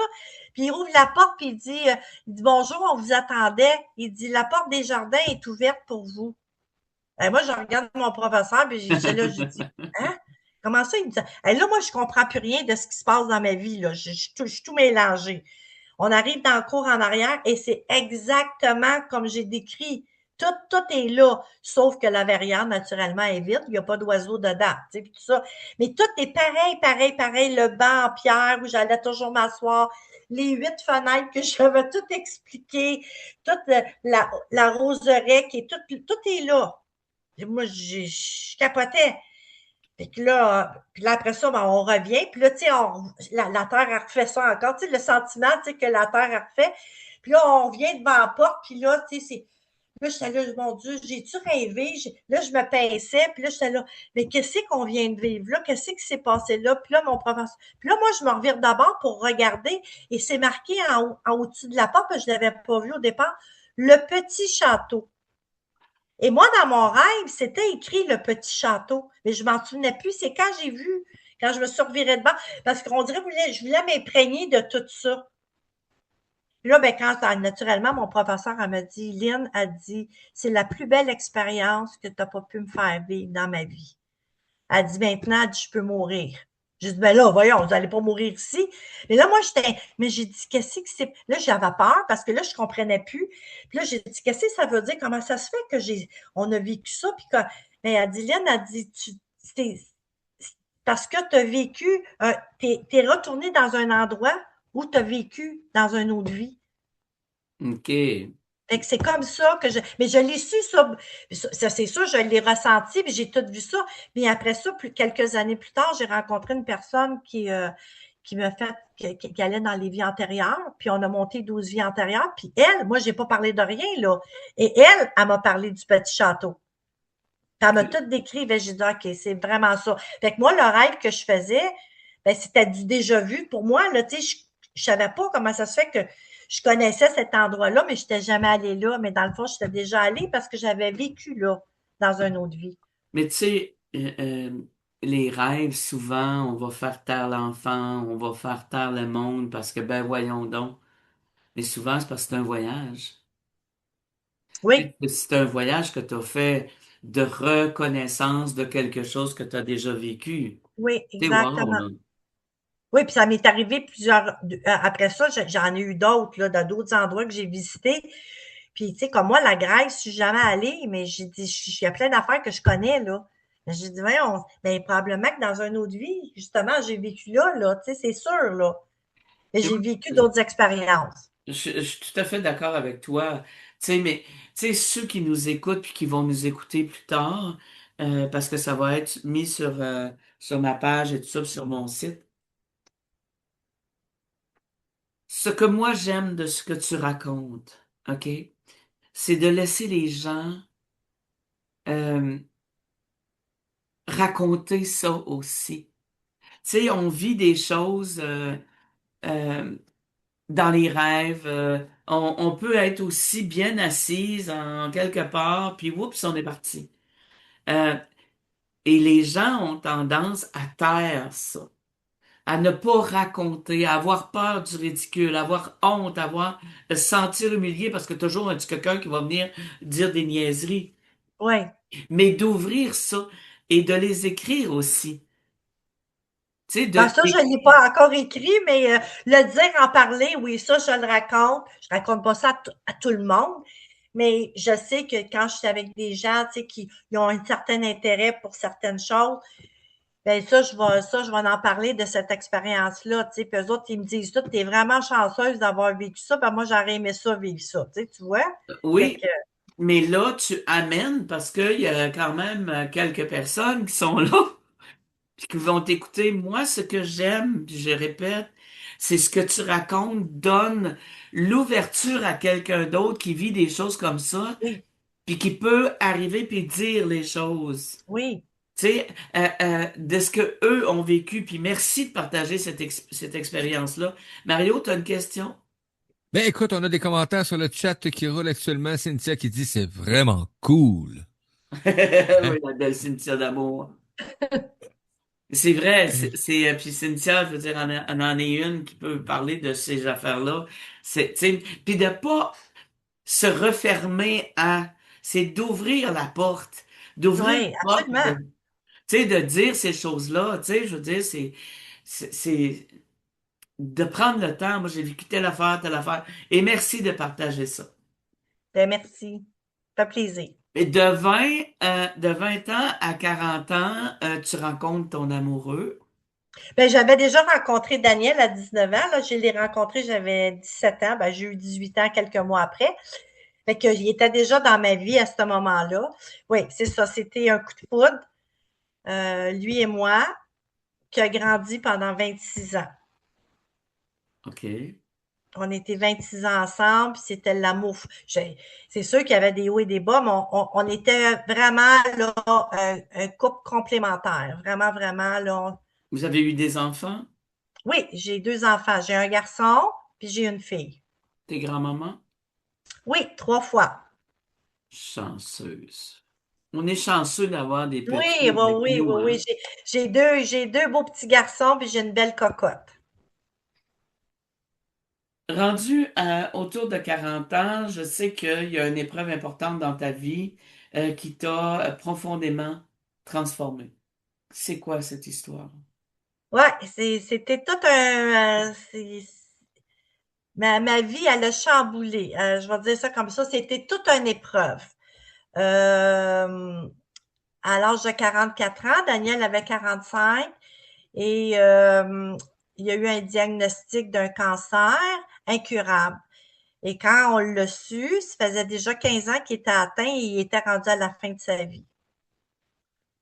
Puis il ouvre la porte, puis il dit bonjour, on vous attendait. Il dit la porte des jardins est ouverte pour vous. Et moi, je regarde mon professeur, puis j'étais là, je dis hein? Comment ça? Il me dit, et là, moi, je comprends plus rien de ce qui se passe dans ma vie, là. Je suis tout mélangé. On arrive dans le cours en arrière et c'est exactement comme j'ai décrit. Tout est là, sauf que la verrière, naturellement, est vide. Il n'y a pas d'oiseau dedans, tu sais, puis tout ça. Mais tout est pareil, pareil, pareil. Le banc en pierre où j'allais toujours m'asseoir, les 8 fenêtres que j'avais tout expliqué, toute la roseraie qui est tout est là. Et moi, je capotais. Fait que là, puis là, après ça, ben, on revient. Puis là, tu sais, la Terre a refait ça encore. Tu sais, le sentiment, tu sais, que la Terre a refait. Puis là, on revient devant la porte. Puis là, tu sais, c'est... Là, j'étais là, mon Dieu, j'ai-tu rêvé? Là, je me pinçais. Puis là, j'étais là, mais qu'est-ce qu'on vient de vivre là? Qu'est-ce qui s'est passé là? Puis là, mon professeur... Puis là, moi, je me revire d'abord pour regarder. Et c'est marqué en au-dessus de la porte, parce que je ne l'avais pas vu au départ, le petit château. Et moi, dans mon rêve, c'était écrit le petit château, mais je m'en souvenais plus. C'est quand j'ai vu, quand je me suis revirée de bord, parce qu'on dirait que je voulais m'imprégner de tout ça. Puis là, ben, quand naturellement, mon professeur elle m'a dit, Lynn a dit, c'est la plus belle expérience que tu n'as pas pu me faire vivre dans ma vie. Elle dit, maintenant, elle dit, je peux mourir. J'ai dit, ben là, voyons, vous n'allez pas mourir ici. Mais là, moi, mais j'ai dit, qu'est-ce que c'est? Là, j'avais peur parce que là, je comprenais plus. Puis là, j'ai dit, qu'est-ce que ça veut dire? Comment ça se fait que on a vécu ça? Puis que, mais elle dit, Lynn, elle dit, c'est parce que tu as vécu, t'es retourné dans un endroit où tu as vécu dans une autre vie. OK. Fait que c'est comme ça que mais je l'ai su, ça c'est sûr, je l'ai ressenti, puis j'ai tout vu ça. Mais après ça, quelques années plus tard, j'ai rencontré une personne qui m'a fait, qui allait dans les vies antérieures, puis on a monté 12 vies antérieures, puis elle, moi, j'ai pas parlé de rien, là. Et elle m'a parlé du petit château. Puis elle m'a tout décrit, ben, j'ai dit, OK, c'est vraiment ça. Fait que moi, le rêve que je faisais, ben, c'était du déjà vu. Pour moi, là, tu sais, je savais pas comment ça se fait que je connaissais cet endroit-là, mais je n'étais jamais allée là. Mais dans le fond, j'étais déjà allée parce que j'avais vécu là, dans une autre vie. Mais tu sais, les rêves, souvent, on va faire taire l'enfant, on va faire taire le monde parce que, ben voyons donc. Mais souvent, c'est parce que c'est un voyage. Oui, C'est un voyage que tu as fait de reconnaissance de quelque chose que tu as déjà vécu. oui, C'est wow, exactement. là. Oui, puis ça m'est arrivé plusieurs. Après ça, j'en ai eu d'autres, là, dans d'autres endroits que j'ai visités. Puis, tu sais, comme moi, la Grèce, je suis jamais allée, mais j'ai dit, il y a plein d'affaires que je connais, là. J'ai dit, voyons, ben, probablement que dans une autre vie, justement, j'ai vécu là, tu sais, c'est sûr, là. Mais Et j'ai moi, vécu d'autres expériences. je suis tout à fait d'accord avec toi. Tu sais, mais tu sais, ceux qui nous écoutent puis qui vont nous écouter plus tard, parce que ça va être mis sur ma page et tout ça, sur mon site. Ce que moi j'aime de ce que tu racontes, OK, c'est de laisser les gens euh, raconter ça aussi. Tu sais, on vit des choses euh, dans les rêves. On peut être aussi bien assise en quelque part, puis oups, on est parti. Euh, et les gens ont tendance à taire ça, à ne pas raconter, à avoir peur du ridicule, à avoir honte, à avoir se sentir humilié parce que toujours il y a quelqu'un qui va venir dire des niaiseries. Oui. Mais d'ouvrir ça et de les écrire aussi. Tu sais, Ben, ça, je ne l'ai pas encore écrit, mais le dire, en parler, oui, ça, je le raconte. Je raconte pas ça à tout le monde, mais je sais que quand je suis avec des gens, tu sais, qui ils ont un certain intérêt pour certaines choses, ben ça, je vais en parler de cette expérience-là, tu sais. Puis eux autres, ils me disent ça, tu es vraiment chanceuse d'avoir vécu ça, ben moi, j'aurais aimé ça, vivre ça, tu vois? Fait oui, que, mais là, tu amènes parce qu'il y a quand même quelques personnes qui sont là puis qui vont t'écouter. Moi, ce que j'aime, puis je répète, c'est ce que tu racontes donne l'ouverture à quelqu'un d'autre qui vit des choses comme ça, Oui, puis qui peut arriver puis dire les choses. oui. Tu sais, de ce que eux ont vécu. Puis merci de partager cette expérience-là. Mario, tu as une question? Ben écoute, on a des commentaires sur le chat qui roulent actuellement. Cynthia qui dit c'est vraiment cool. Hein? Oui, la belle Cynthia d'amour. C'est vrai, puis Cynthia, je veux dire, en est une qui peut parler de ces affaires-là. Tu sais, puis de pas se refermer c'est d'ouvrir la porte, d'ouvrir Oui, la porte, absolument. tu sais, de dire ces choses-là, tu sais, je veux dire, c'est de prendre le temps. Moi, j'ai vécu telle affaire, telle affaire. Et merci de partager ça. Ben, merci. Ça fait plaisir. Et de 20 ans à 40 ans, tu rencontres ton amoureux. Ben, j'avais déjà rencontré Daniel à 19 ans. Là, je l'ai rencontré, j'avais 17 ans. Ben, j'ai eu 18 ans quelques mois après. Fait que, il était déjà dans ma vie à ce moment-là. Oui, c'est ça. C'était un coup de foudre, lui et moi, qui a grandi pendant 26 ans. OK. On était 26 ans ensemble, puis c'était l'amour. C'est sûr qu'il y avait des hauts et des bas, mais on était vraiment là, un couple complémentaire. Vraiment, vraiment, là. Vous avez eu des enfants? Oui, j'ai 2 enfants. J'ai un garçon, puis j'ai une fille. Tes grands-mamans? Oui, 3 fois. Chanceuse. On est chanceux d'avoir des Oui, petits oui, avec oui, nous, oui, hein? oui. J'ai deux beaux petits garçons, puis j'ai une belle cocotte. Rendu autour de 40 ans, je sais qu'il y a une épreuve importante dans ta vie qui t'a profondément transformé. C'est quoi cette histoire? Ouais, c'était tout un. Ma vie, elle a chamboulé. Je vais dire ça comme ça. C'était toute une épreuve. Euh, à l'âge de 44 ans, Daniel avait 45 et il y a eu un diagnostic d'un cancer incurable. Et quand on l'a su, ça faisait déjà 15 ans qu'il était atteint et il était rendu à la fin de sa vie.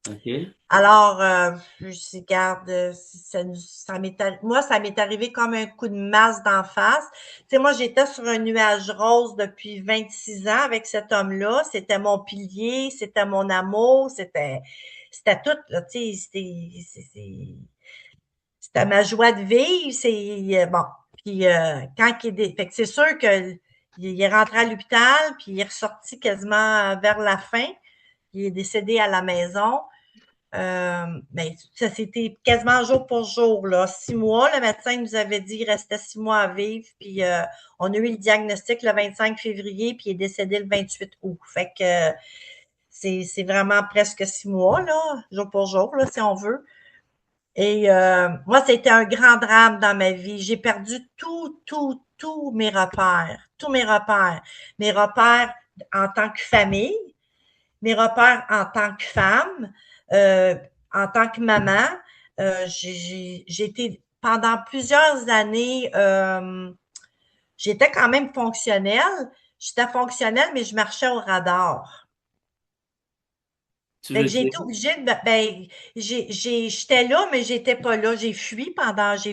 OK? Alors, je dis, garde, moi, ça m'est arrivé comme un coup de masse d'en face. Tu sais, moi, j'étais sur un nuage rose depuis 26 ans avec cet homme-là. C'était mon pilier, c'était mon amour, c'était tout, là, tu sais, c'était ma joie de vivre. Bon. Puis, quand fait que c'est sûr que il est rentré à l'hôpital, puis il est ressorti quasiment vers la fin. Il est décédé à la maison. Ben, ça c'était quasiment jour pour jour, là. 6 mois, le médecin nous avait dit qu'il restait 6 mois à vivre, puis on a eu le diagnostic le 25 février, puis il est décédé le 28 août. Fait que c'est vraiment presque 6 mois, là, jour pour jour, là, si on veut. Et moi, c'était un grand drame dans ma vie. J'ai perdu tous mes repères, tous mes repères. Mes repères en tant que famille, mes repères en tant que femme, euh, en tant que maman. J'ai été pendant plusieurs années, j'étais quand même fonctionnelle. J'étais fonctionnelle, mais je marchais au radar. Tu Fait veux que j'ai dire? été obligée de, j'étais là, mais j'étais pas là. J'ai fui pendant je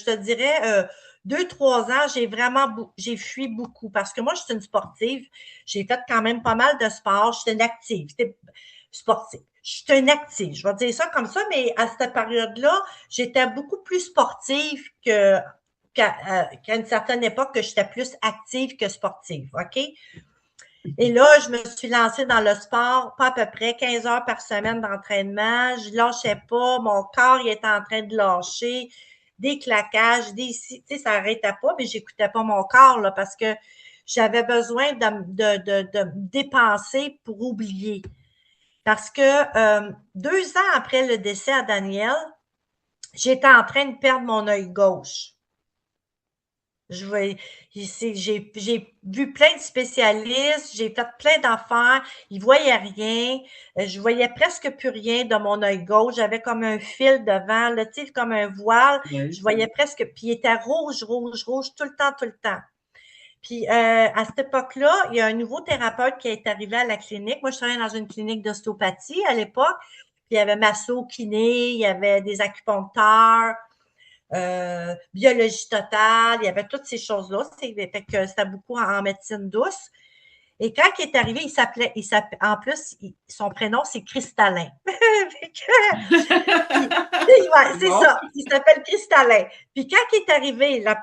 te dirais, 2, 3 ans, j'ai fui beaucoup parce que moi, je suis une sportive. J'ai fait quand même pas mal de sport. J'étais une active, j'étais sportive. J'étais une active, je vais dire ça comme ça, mais à cette période-là, j'étais beaucoup plus sportive qu'à une certaine époque que j'étais plus active que sportive, OK? Et là, je me suis lancée dans le sport, pas à peu près 15 heures par semaine d'entraînement. Je lâchais pas. Mon corps, il était en train de lâcher. Des claquages, tu sais, ça n'arrêtait pas, mais j'écoutais pas mon corps, là, parce que j'avais besoin de me dépenser pour oublier. Parce que 2 ans après le décès à Daniel, j'étais en train de perdre mon œil gauche. J'ai vu plein de spécialistes, j'ai fait plein d'affaires, ils voyaient rien, je voyais presque plus rien de mon œil gauche, j'avais comme un fil devant, là, tu sais, comme un voile, Oui. je voyais presque, puis il était rouge, rouge, rouge, tout le temps, tout le temps. Puis à cette époque-là, il y a un nouveau thérapeute qui est arrivé à la clinique. Moi, je travaillais dans une clinique d'ostéopathie à l'époque. Puis il y avait masso, kiné, il y avait des acupuncteurs, biologie totale, il y avait toutes ces choses-là. Fait que c'était beaucoup en médecine douce. Et quand il est arrivé, en plus, son prénom, c'est Cristallin. Ouais, c'est Bon. ça. Il s'appelle Cristallin. Puis quand il est arrivé, là,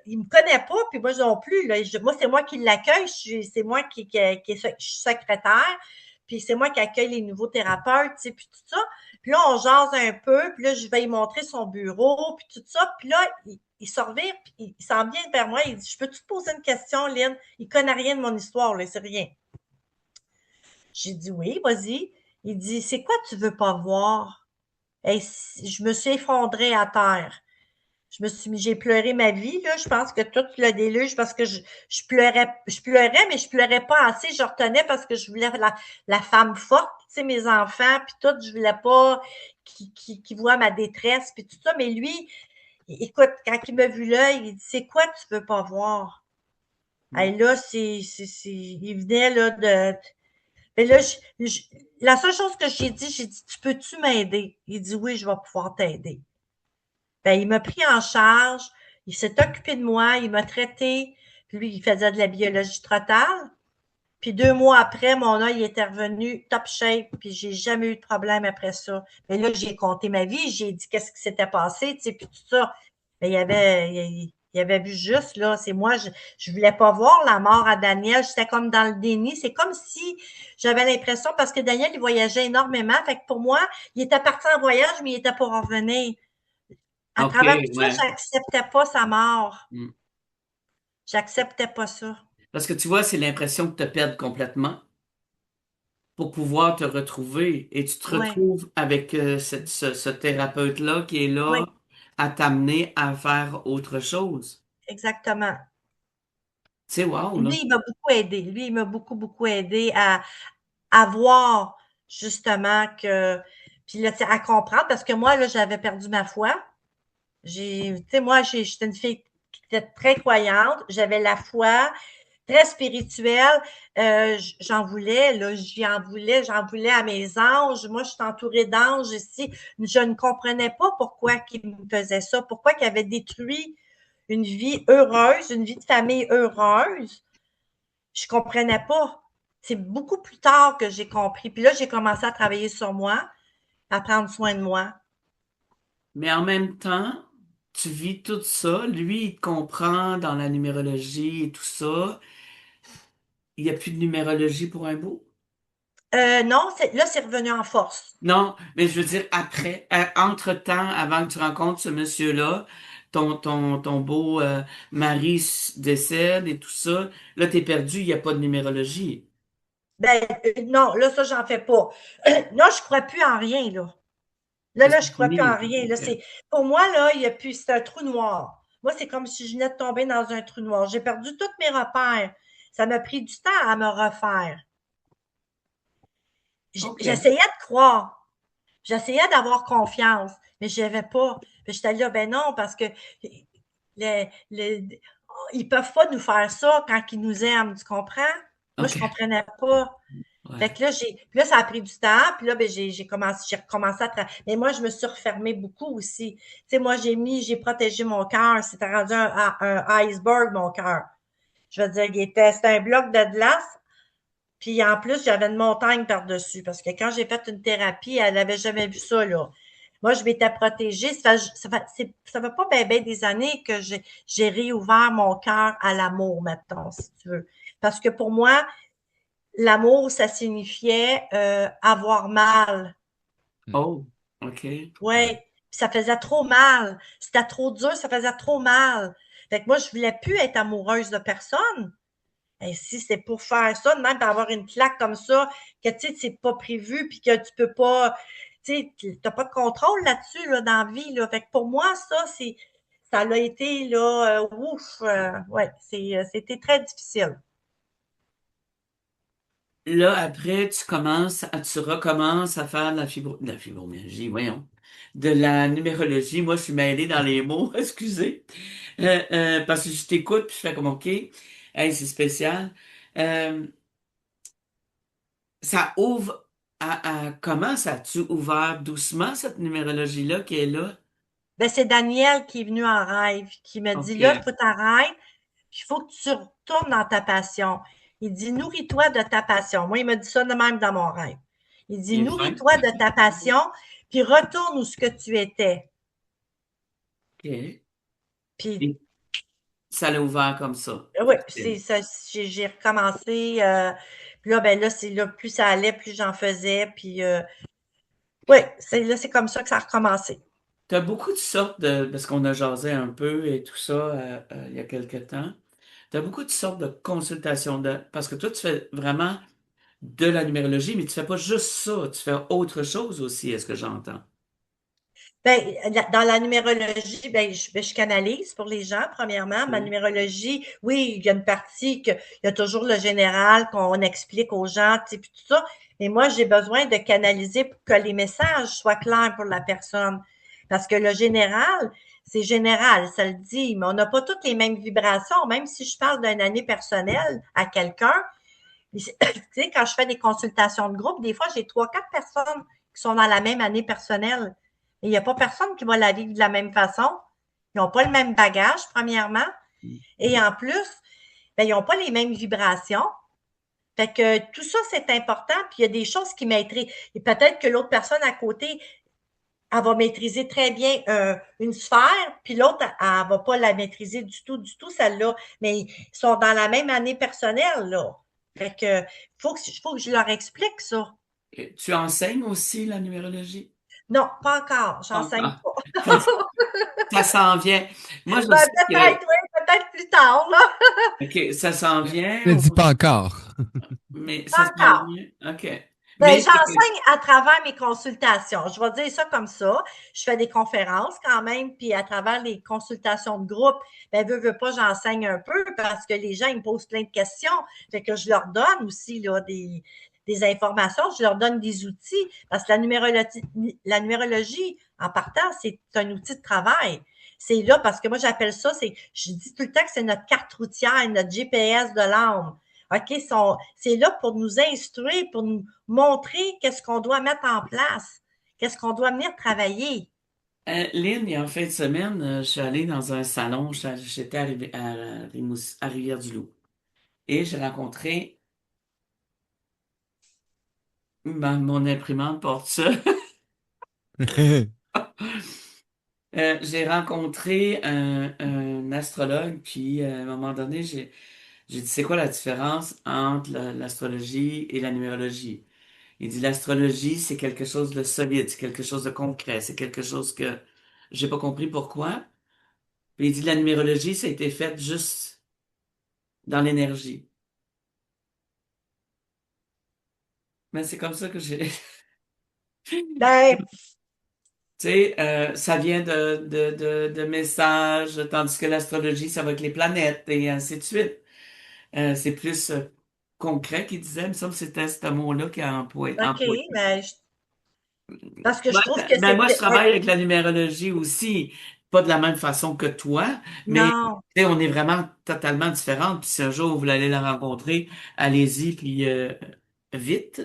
il me connaît pas, puis moi non plus. Là, moi, c'est moi qui l'accueille. C'est moi je suis secrétaire. Puis c'est moi qui accueille les nouveaux thérapeutes, tu sais, puis tout ça. Puis là, on jase un peu, puis là, je vais lui montrer son bureau, puis tout ça. Puis là, il se revient, puis il s'en vient vers moi, il dit, je peux-tu te poser une question, Lynn? Il connaît rien de mon histoire, là, c'est rien. J'ai dit, oui, vas-y. Il dit, c'est quoi tu veux pas voir? Et je me suis effondrée à terre. J'ai pleuré ma vie, là. Je pense que tout le déluge, parce que je pleurais, mais je pleurais pas assez. Je retenais parce que je voulais la femme forte, tu sais, mes enfants, puis tout, je voulais pas qu'ils voient ma détresse, puis tout ça. Mais lui, écoute, quand il m'a vu là, il dit, c'est quoi tu veux pas voir? Et là, il venait, là, mais là, la seule chose que j'ai dit, tu peux-tu m'aider? Il dit, oui, je vais pouvoir t'aider. Ben, il m'a pris en charge, il s'est occupé de moi, il m'a traité, puis lui, il faisait de la biologie totale. Puis 2 mois après, mon œil était revenu top shape, puis j'ai jamais eu de problème après ça. Mais là, j'ai compté ma vie, j'ai dit qu'est-ce qui s'était passé, tu sais, puis tout ça. Mais il avait vu juste, là, c'est moi, je voulais pas voir la mort à Daniel, j'étais comme dans le déni. C'est comme si j'avais l'impression, parce que Daniel, il voyageait énormément, fait que pour moi, il était parti en voyage, mais il était pas revenu. À OK, travers tout ça, ouais. j'acceptais pas sa mort. Mm. J'acceptais pas ça. Parce que tu vois, c'est l'impression que te perdre complètement pour pouvoir te retrouver. Et tu te Oui, retrouves avec ce thérapeute-là qui est là oui, à t'amener à faire autre chose. exactement. C'est wow, là. Lui, il m'a beaucoup aidé. Lui, il m'a beaucoup, beaucoup aidé à voir justement que, puis là, tu sais, à comprendre, parce que moi, là, j'avais perdu ma foi. Tu sais, moi, j'étais une fille qui était très croyante. J'avais la foi, très spirituelle. J'en voulais à mes anges. Moi, je suis entourée d'anges ici. Je ne comprenais pas pourquoi ils me faisaient ça, pourquoi ils avaient détruit une vie heureuse, une vie de famille heureuse. Je comprenais pas. C'est beaucoup plus tard que j'ai compris. Puis là, j'ai commencé à travailler sur moi, à prendre soin de moi. Mais en même temps, tu vis tout ça. Lui, il te comprend dans la numérologie et tout ça. Il n'y a plus de numérologie pour un bout. Non, là, c'est revenu en force. Non, mais je veux dire, après, entre-temps, avant que tu rencontres ce monsieur-là, ton beau mari décède et tout ça, là, t'es perdu, il n'y a pas de numérologie. Ben, non, là, ça, j'en fais pas. Là, je crois plus en rien, là. Ça, Là, c'est je crois plus en fini. rien. Là, pour moi, là, il y a plus, c'est un trou noir. Moi, c'est comme si je venais de tomber dans un trou noir. J'ai perdu tous mes repères. Ça m'a pris du temps à me refaire. OK. J'essayais de croire. J'essayais d'avoir confiance, mais je n'avais pas. Puis j'étais là, ben non, parce que ils peuvent pas nous faire ça quand ils nous aiment, tu comprends? Moi, je OK. comprenais pas. Fait Ouais. que là, ça a pris du temps, puis là, ben, j'ai recommencé à travailler. Mais moi, je me suis refermée beaucoup aussi. Tu sais, moi, j'ai protégé mon cœur. C'était rendu un iceberg, mon cœur. Je veux dire, c'était un bloc de glace. Puis en plus, j'avais une montagne par-dessus. Parce que quand j'ai fait une thérapie, elle n'avait jamais vu ça, là. Moi, je m'étais protégée. Ça fait pas bien des années que j'ai réouvert mon cœur à l'amour, maintenant, si tu veux. Parce que pour moi, l'amour, ça signifiait avoir mal. Oh, OK. Ouais, ça faisait trop mal. C'était trop dur, ça faisait trop mal. Fait que moi, je voulais plus être amoureuse de personne. Et si c'est pour faire ça, de même pour avoir une claque comme ça, que tu sais, c'est pas prévu, puis que tu peux pas, tu sais, t'as pas de contrôle là-dessus, là, dans la vie, là. Fait que pour moi, ça a été, là, ouf, ouais, c'était très difficile. Là, après, tu recommences à faire de la fibromyalgie, voyons. De la numérologie. Moi, je suis mêlée dans les mots, excusez. Parce que je t'écoute, puis je fais comme OK. Hey, c'est spécial. Euh, Ça ouvre comment ça a-tu ouvert doucement cette numérologie-là qui est là? Ben, c'est Daniel qui est venu en rêve, qui me dit, là, il OK. faut t'arrêter, puis il faut que tu retournes dans ta passion. Il dit, nourris-toi de ta passion. Moi, il m'a dit ça de même dans mon rêve. Il dit, Bien fin. nourris-toi de ta passion, puis retourne où ce que tu étais. OK. Puis, Et ça l'a ouvert comme ça. oui, c'est ça, j'ai recommencé. Puis là, ben là, c'est là, plus ça allait, plus j'en faisais. Puis, oui, c'est comme ça que ça a recommencé. Tu as beaucoup de sortes de, parce qu'on a jasé un peu et tout ça il y a quelque temps. Tu as beaucoup de sortes de consultations parce que toi, tu fais vraiment de la numérologie, mais tu fais pas juste ça, tu fais autre chose aussi, est-ce que j'entends? Ben, dans la numérologie, je canalise pour les gens, premièrement. Ma Oui. numérologie, oui, il y a une partie il y a toujours le général qu'on explique aux gens, tu sais, puis tout ça. Mais moi, j'ai besoin de canaliser pour que les messages soient clairs pour la personne. Parce que le général, c'est général, ça le dit, mais on n'a pas toutes les mêmes vibrations. Même si je parle d'une année personnelle à quelqu'un, tu sais, quand je fais des consultations de groupe, des fois, j'ai 3, 4 personnes qui sont dans la même année personnelle. Et il n'y a pas personne qui va la vivre de la même façon. Ils n'ont pas le même bagage, premièrement. Et en plus, ben, ils n'ont pas les mêmes vibrations. Fait que tout ça, c'est important. Puis il y a des choses qui maîtrisent. Et peut-être que l'autre personne à côté, elle va maîtriser très bien une sphère, puis l'autre, elle va pas la maîtriser du tout, celle-là. Mais ils sont dans la même année personnelle, là. Fait que faut que je leur explique ça. Et tu enseignes aussi la numérologie? Non, pas encore. J'enseigne Encore. pas. Ça, ça s'en vient. Moi, je Ben, sais que, peut-être, oui, peut-être plus tard, là. OK, ça s'en vient, Ne dis pas encore. mais ça Pas s'en encore. vient. OK. Ben, Mais j'enseigne à travers mes consultations. Je vais dire ça comme ça. Je fais des conférences quand même, puis à travers les consultations de groupe, ben, veux pas, j'enseigne un peu parce que les gens, ils me posent plein de questions. Fait que je leur donne aussi, là, des informations, je leur donne des outils parce que la numérologie, en partant, c'est un outil de travail. C'est là parce que moi, j'appelle ça, je dis tout le temps que c'est notre carte routière, notre GPS de l'âme. OK, c'est là pour nous instruire, pour nous montrer qu'est-ce qu'on doit mettre en place, qu'est-ce qu'on doit venir travailler. Lynn, il y a en fin de semaine, je suis allée dans un salon, j'étais arrivé à Rivière-du-Loup. Et j'ai rencontré mon imprimante porte ça. J'ai rencontré un astrologue, puis à un moment donné, j'ai dit, c'est quoi la différence entre l'astrologie et la numérologie? Il dit, l'astrologie, c'est quelque chose de solide, c'est quelque chose de concret, c'est quelque chose que j'ai pas compris pourquoi. Puis il dit, la numérologie, ça a été fait juste dans l'énergie. Mais c'est comme ça que j'ai... Ben, Tu sais, ça vient de messages, tandis que l'astrologie, ça va avec les planètes et ainsi de suite. C'est plus concret qu'il disait, il me semble que c'était ce mot-là qu'il a OK, employé. ben, parce que Ouais, je trouve que ben moi, je oui, travaille avec la numérologie aussi, pas de la même façon que toi, mais non, tu sais, on est vraiment totalement différentes. Puis si un jour vous voulez aller la rencontrer, allez-y, puis vite,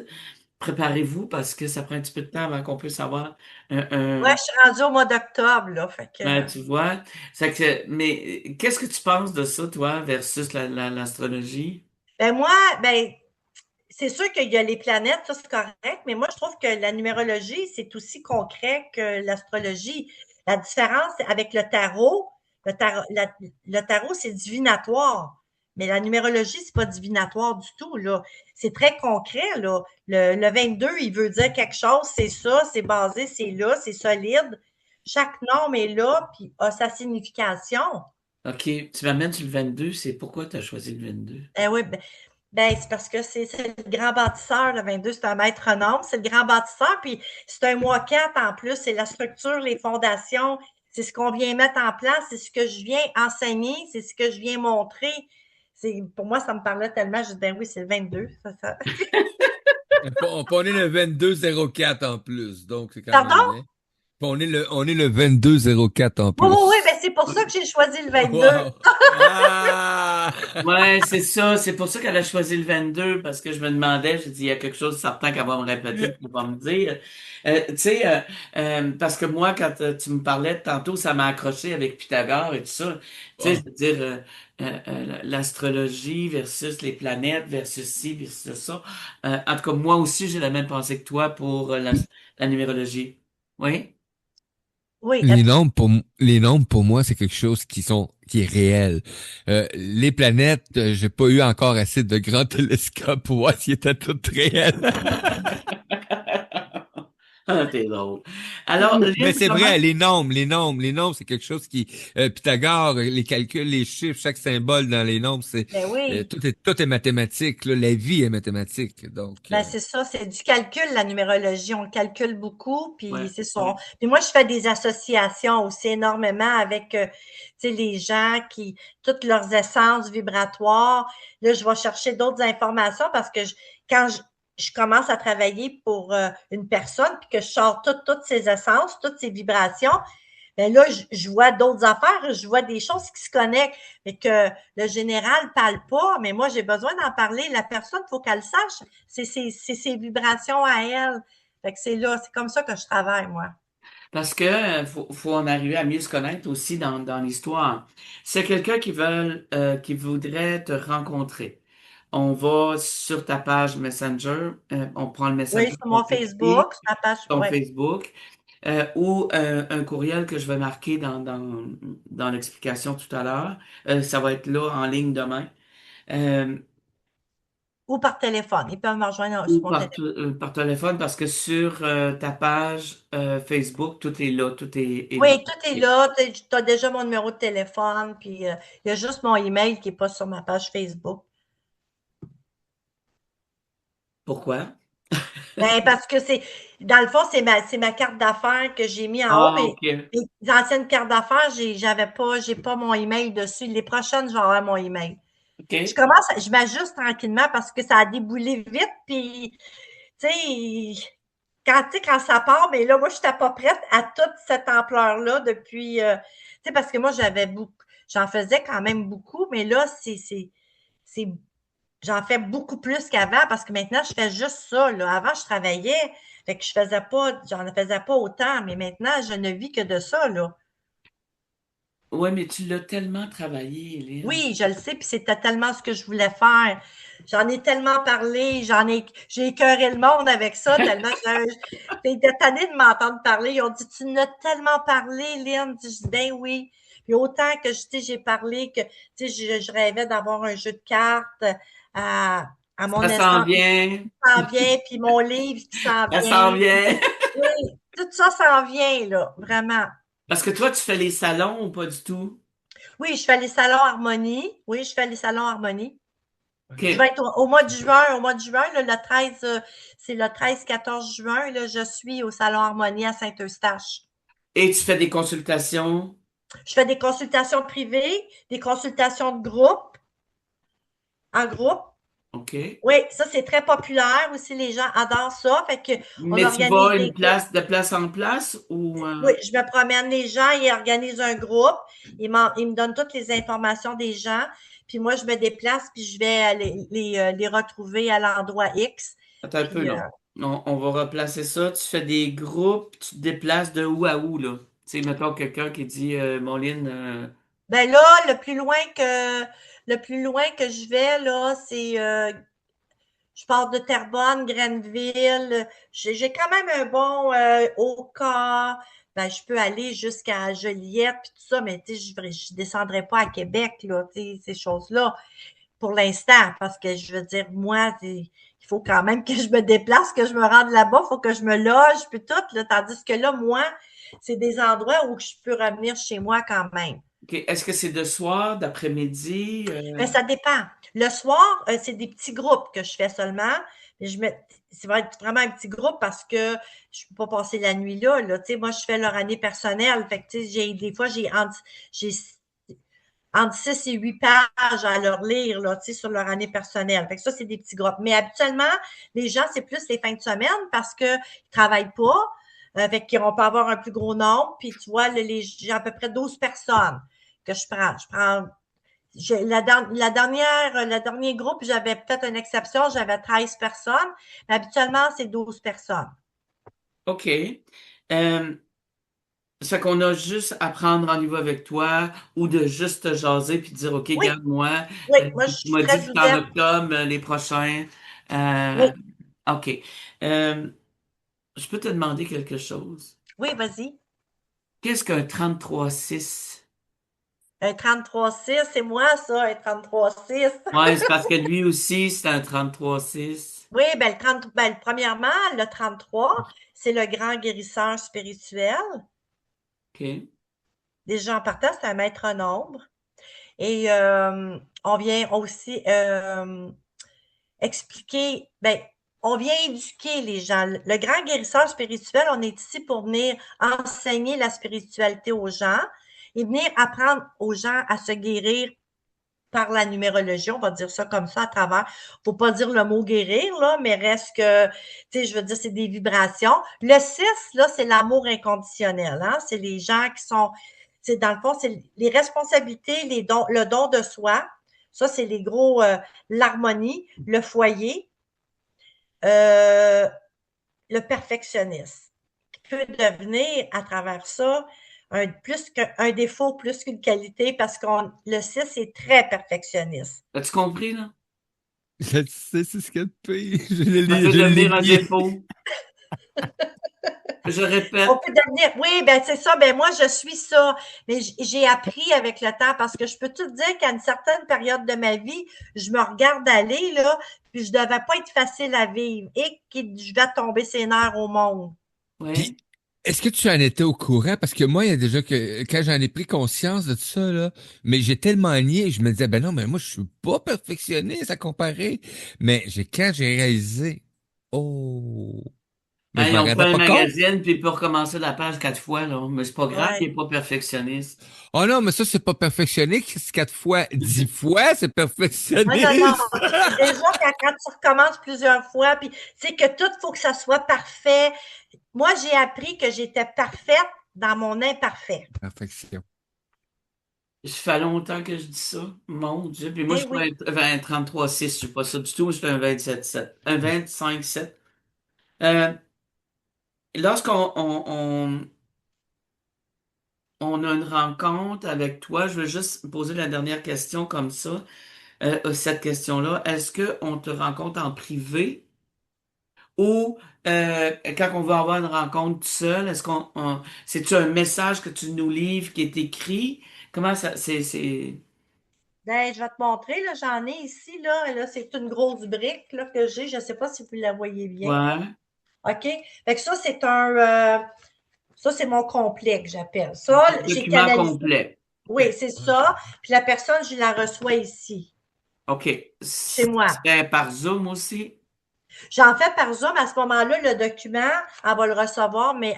préparez-vous parce que ça prend un petit peu de temps avant qu'on puisse avoir ouais, je suis rendue au mois d'octobre, là, fait que, ben, tu vois. Mais qu'est-ce que tu penses de ça, toi, versus l'astrologie? ben moi, ben, c'est sûr qu'il y a les planètes, ça c'est correct, mais moi je trouve que la numérologie, c'est aussi concret que l'astrologie. La différence avec le tarot, c'est divinatoire. Mais la numérologie, c'est pas divinatoire du tout, là. C'est très concret, là. Le 22, il veut dire quelque chose, c'est ça, c'est basé, c'est là, c'est solide. Chaque norme est là, puis a sa signification. OK, tu m'amènes sur le 22, c'est pourquoi tu as choisi le 22? Eh oui, ben, c'est parce que c'est le grand bâtisseur, le 22, c'est un maître nombre, c'est le grand bâtisseur, puis c'est un mois 4 en plus, c'est la structure, les fondations, c'est ce qu'on vient mettre en place, c'est ce que je viens enseigner, c'est ce que je viens montrer. Pour moi, ça me parlait tellement, je dis, ben oui, c'est le 22. Ça. On est le 22-04 en plus, donc c'est quand même Pardon? bien. On est le 22-04 en Oui, oui, oui, plus. ben c'est pour ça que j'ai choisi le 22. Wow! Ah! Ouais, c'est ça. C'est pour ça qu'elle a choisi le 22 parce que je me demandais, j'ai dit, il y a quelque chose de certain qu'elle va me répéter, qu'elle va me dire. Tu sais, parce que moi, quand tu me parlais tantôt, ça m'a accroché avec Pythagore et tout ça. Tu sais, je Wow. veux dire, l'astrologie versus les planètes versus ci versus ça. En tout cas, moi aussi, j'ai la même pensée que toi pour la numérologie. Oui? Oui, Les nombres pour moi, c'est quelque chose qui est réel. Les planètes, j'ai pas eu encore assez de grands télescopes pour voir si étaient toutes réelles. Ah, t'es drôle. Alors, Mais Lynn, c'est comment? vrai, les nombres, c'est quelque chose qui, Pythagore, les calculs, les chiffres, chaque symbole dans les nombres, ben oui. tout est mathématique, là, la vie est mathématique, donc, Ben, c'est ça, c'est du calcul, la numérologie. On le calcule beaucoup, puis Ouais, c'est ça. ouais. Puis moi, je fais des associations aussi énormément avec, tu sais, les gens qui, toutes leurs essences vibratoires. Là, je vais chercher d'autres informations parce que quand je commence à travailler pour une personne, puis que je sors toutes ces essences, toutes ces vibrations, ben là, je vois d'autres affaires, je vois des choses qui se connectent, mais que le général parle pas, mais moi, j'ai besoin d'en parler. La personne, il faut qu'elle sache. C'est ses vibrations à elle. Fait que c'est là, c'est comme ça que je travaille, moi. Parce que faut en arriver à mieux se connaître aussi dans l'histoire. C'est quelqu'un qui voudrait te rencontrer. On va sur ta page Messenger, on prend le Oui, Messenger sur qu'on mon t'explique, Facebook, sur ma page, ton ouais. Facebook, ou un courriel que je vais marquer dans l'explication tout à l'heure. Ça va être là en ligne demain. Euh, Ou par téléphone. Ils peuvent me rejoindre ou sur mon téléphone. par téléphone parce que sur ta page Facebook, tout est là, est bien Oui, tout est expliqué. là. Tu as déjà mon numéro de téléphone, puis il y a juste mon email qui n'est pas sur ma page Facebook. Pourquoi? Ben, parce que dans le fond, c'est ma carte d'affaires que j'ai mis en haut, Ah, mais ok. les anciennes cartes d'affaires, j'ai pas mon email dessus. Les prochaines, je vais avoir mon email. OK. Je m'ajuste tranquillement parce que ça a déboulé vite, puis, tu sais, quand ça part, mais là, moi, je n'étais pas prête à toute cette ampleur-là depuis, tu sais, parce que moi, j'en faisais quand même beaucoup, mais là, c'est j'en fais beaucoup plus qu'avant parce que maintenant, je fais juste ça, là. Avant, je travaillais, fait que j'en faisais pas autant, mais maintenant, je ne vis que de ça, là. Ouais, mais tu l'as tellement travaillé, Lynn. Oui, je le sais, puis c'était tellement ce que je voulais faire. J'en ai tellement parlé, j'ai écœuré le monde avec ça, tellement j'étais tannée de m'entendre parler. Ils ont dit, tu n'as tellement parlé, Lynn. Je dis, ben oui. Puis autant que, tu sais, j'ai parlé que, tu sais, je rêvais d'avoir un jeu de cartes à mon Ça s'en naissance vient. s'en vient, puis mon livre qui s'en Ça s'en vient. vient. Oui, tout ça s'en vient, là, vraiment. Parce que toi, tu fais les salons ou pas du tout? Oui, je fais les salons Harmonie. Oui, je fais les salons Harmonie. Je vais OK. être au mois de juin. Au mois de juin, là, c'est le 13-14 juin, là, je suis au salon Harmonie à Saint-Eustache. Et tu fais des consultations? Je fais des consultations privées, des consultations de groupe, en groupe. OK. Oui, ça, c'est très populaire aussi. Les gens adorent ça. Fait que on Mais tu organise vas des groupes. de place en place ou Oui, je me promène les gens, ils organisent un groupe, ils me donnent toutes les informations des gens, puis moi, je me déplace, puis je vais les retrouver à l'endroit X. attends un peu, Puis, là. On va replacer ça. Tu fais des groupes, tu te déplaces de où à où, là? Tu sais, mettons quelqu'un qui dit, Moline, ben là, le plus loin que je vais, là, je pars de Terrebonne, Grenville. J'ai quand même un bon Oka. Ben, je peux aller jusqu'à Joliette puis tout ça, mais tu sais, je descendrai pas à Québec, là, tu sais, ces choses-là, pour l'instant, parce que je veux dire, moi, il faut quand même que je me déplace, que je me rende là-bas, il faut que je me loge, puis tout, là, tandis que là, moi, c'est des endroits où je peux revenir chez moi quand même. OK. Est-ce que c'est de soir, d'après-midi? Mais ça dépend. Le soir, c'est des petits groupes que je fais seulement. Mais c'est vraiment un petit groupe parce que je ne peux pas passer la nuit là. Tu sais, moi, je fais leur année personnelle. Fait que, tu sais, des fois, j'ai entre 6 et 8 pages à leur lire là, tu sais, sur leur année personnelle. Fait que ça, c'est des petits groupes. Mais habituellement, les gens, c'est plus les fins de semaine parce qu'ils ne travaillent pas. avec qui on peut avoir un plus gros nombre. Puis tu vois, j'ai à peu près 12 personnes que je prends. Le dernier groupe, j'avais peut-être une exception, j'avais 13 personnes, mais habituellement, c'est 12 personnes. OK. Euh, Ça fait qu'on a juste à prendre rendez-vous avec toi ou de juste te jaser puis de dire, OK, Oui, garde-moi. oui, moi, je Tu suis m'as dit que très c'était en ouverte. octobre, les prochains. Oui, Euh, OK. Euh, je peux te demander quelque chose? oui, vas-y. Qu'est-ce qu'un 33-6? Un 33-6, c'est moi, ça, un 33-6. Ouais, c'est parce que lui aussi, c'est un 33-6. Oui, premièrement, le 33, c'est le grand guérisseur spirituel. OK. Déjà, en partant, c'est un maître nombre. Et on vient aussi expliquer, on vient éduquer les gens. Le grand guérisseur spirituel, on est ici pour venir enseigner la spiritualité aux gens et venir apprendre aux gens à se guérir par la numérologie, on va dire ça comme ça à travers. Faut pas dire le mot guérir, là, mais reste que, tu sais, je veux dire, c'est des vibrations. Le 6, là, c'est l'amour inconditionnel, hein. C'est les gens qui sont, c'est dans le fond, c'est les responsabilités, les dons, le don de soi. Ça, c'est les gros, l'harmonie, le foyer, euh, le perfectionnisme, qui peut devenir à travers ça plus qu'un défaut, plus qu'une qualité, parce que le 6 est très perfectionniste. As-tu compris, là? Je sais, c'est ce qu'il y a de pire. Ça peut Je l'ai devenir un bien. défaut. Je On répète. peut devenir, oui, c'est ça, moi, je suis ça. Mais j'ai appris avec le temps parce que je peux tout dire qu'à une certaine période de ma vie, je me regarde aller, là, puis je devais pas être facile à vivre et que je vais tomber ses nerfs au monde. Puis, Oui. est-ce que tu en étais au courant? Parce que moi, il y a déjà que, quand j'en ai pris conscience de tout ça, là, mais j'ai tellement nié, je me disais, ben non, mais moi, je suis pas perfectionniste à comparer. Mais quand j'ai réalisé, oh, mais je Hey, m'en on fait rendais un pas compte. magazine, puis il peut recommencer la page 4 fois, là. Mais c'est pas grave, il Ouais. n'est pas perfectionniste. Oh non, mais ça, c'est pas perfectionniste. C'est 4 fois, 10 fois, c'est Non, non, non. perfectionniste. Déjà, quand tu recommences plusieurs fois, puis c'est que tout, faut que ça soit parfait. Moi, j'ai appris que j'étais parfaite dans mon imparfait. Perfection. Ça fait longtemps que je dis ça. Mon Dieu. Puis moi, je Eh suis pas oui. un 33-6. Je suis pas ça du tout. Je suis un 27-7. Un 25-7. Euh, lorsqu'on on a une rencontre avec toi, je veux juste poser la dernière question comme ça. Cette question-là. Est-ce qu'on te rencontre en privé ou quand on va avoir une rencontre tout seul, c'est-tu un message que tu nous livres qui est écrit? Comment ça, c'est... Je vais te montrer, là, j'en ai ici, là, c'est une grosse brique, là, que j'ai. Je ne sais pas si vous la voyez bien. Ouais. OK? Fait que ça, ça, c'est mon complet que j'appelle. Ça, Un j'ai document canalisé. complet. Oui, c'est ça. Puis la personne, je la reçois ici, OK. chez moi. C'est par Zoom aussi? J'en fais par Zoom. À ce moment-là, le document, elle va le recevoir, mais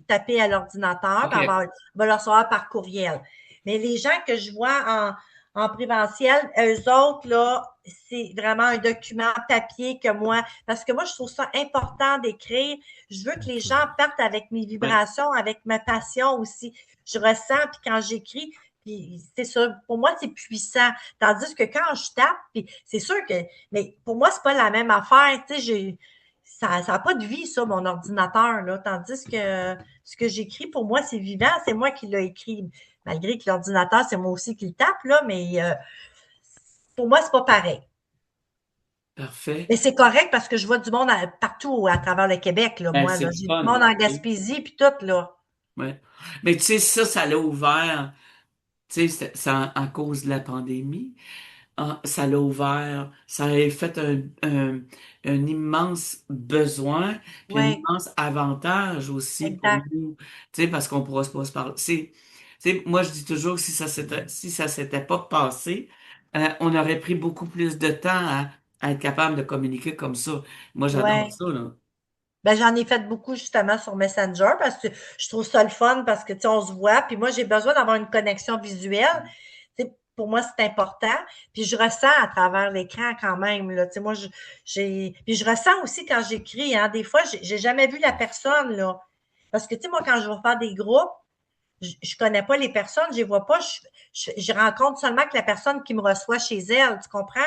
taper à l'ordinateur, puis OK. elle va le recevoir par courriel. Mais les gens que je vois en présentiel, eux autres, là, c'est vraiment un document papier que moi, parce que moi, je trouve ça important d'écrire. Je veux que les gens partent avec mes Ouais. vibrations, avec ma passion aussi. Je ressens, puis quand j'écris, puis c'est ça, pour moi, c'est puissant. Tandis que quand je tape, puis c'est sûr que, mais pour moi, c'est pas la même affaire. Tu sais, ça n'a pas de vie, ça, mon ordinateur, là. Tandis que ce que j'écris, pour moi, c'est vivant, c'est moi qui l'ai écrit. Malgré que l'ordinateur, c'est moi aussi qui le tape, là, mais pour moi, c'est pas pareil. Parfait. Mais c'est correct parce que je vois du monde partout à travers le Québec, là, Ben, moi, c'est là. le J'ai du fun. monde en OK. Gaspésie, puis tout, là. Ouais. Mais tu sais, ça l'a ouvert. Tu sais, c'est à cause de la pandémie. Ça l'a ouvert, ça a fait un immense besoin, puis un Oui, immense avantage aussi pour exact. nous, tu sais, parce qu'on pourra pas se parler. Tu sais, moi, je dis toujours que si ça s'était pas passé, on aurait pris beaucoup plus de temps à être capable de communiquer comme ça. Moi, j'adore Ouais. ça, là. J'en ai fait beaucoup justement sur Messenger parce que je trouve ça le fun parce que, tu sais, on se voit. Puis moi, j'ai besoin d'avoir une connexion visuelle. pour moi, c'est important. Puis je ressens à travers l'écran quand même, là. Tu sais, moi, puis je ressens aussi quand j'écris, hein. Des fois, j'ai jamais vu la personne, là. Parce que, tu sais, moi, quand je vais faire des groupes, je connais pas les personnes, je les vois pas, je rencontre seulement que la personne qui me reçoit chez elle, tu comprends?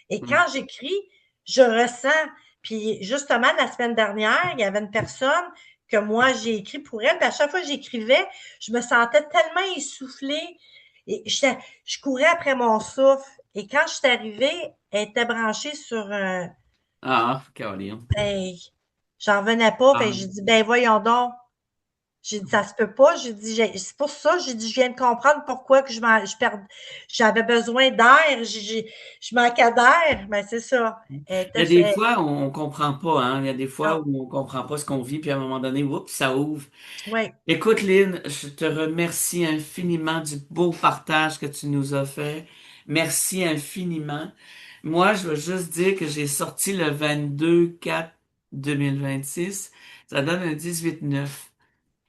Et Mm. quand j'écris, je ressens. Puis justement, la semaine dernière, il y avait une personne que moi, j'ai écrit pour elle. Puis à chaque fois que j'écrivais, je me sentais tellement essoufflée. Et je courais après mon souffle. Et quand je suis arrivée, elle était branchée sur un... Ah, Caroline. Ben, j'en revenais pas. Fait Ah. que j'ai dit, ben voyons donc. J'ai dit, ça se peut pas. J'ai dit, c'est pour ça, j'ai dit, je viens de comprendre pourquoi que j'avais besoin d'air. Je manquais d'air. Mais c'est ça. Il y a des fois où on comprend pas, hein. Il y a des fois Non, où on comprend pas ce qu'on vit, puis à un moment donné, oups, ça ouvre. oui. Écoute, Lynn, je te remercie infiniment du beau partage que tu nous as fait. Merci infiniment. Moi, je veux juste dire que j'ai sorti le 22/4/2026. Ça donne un 18/9.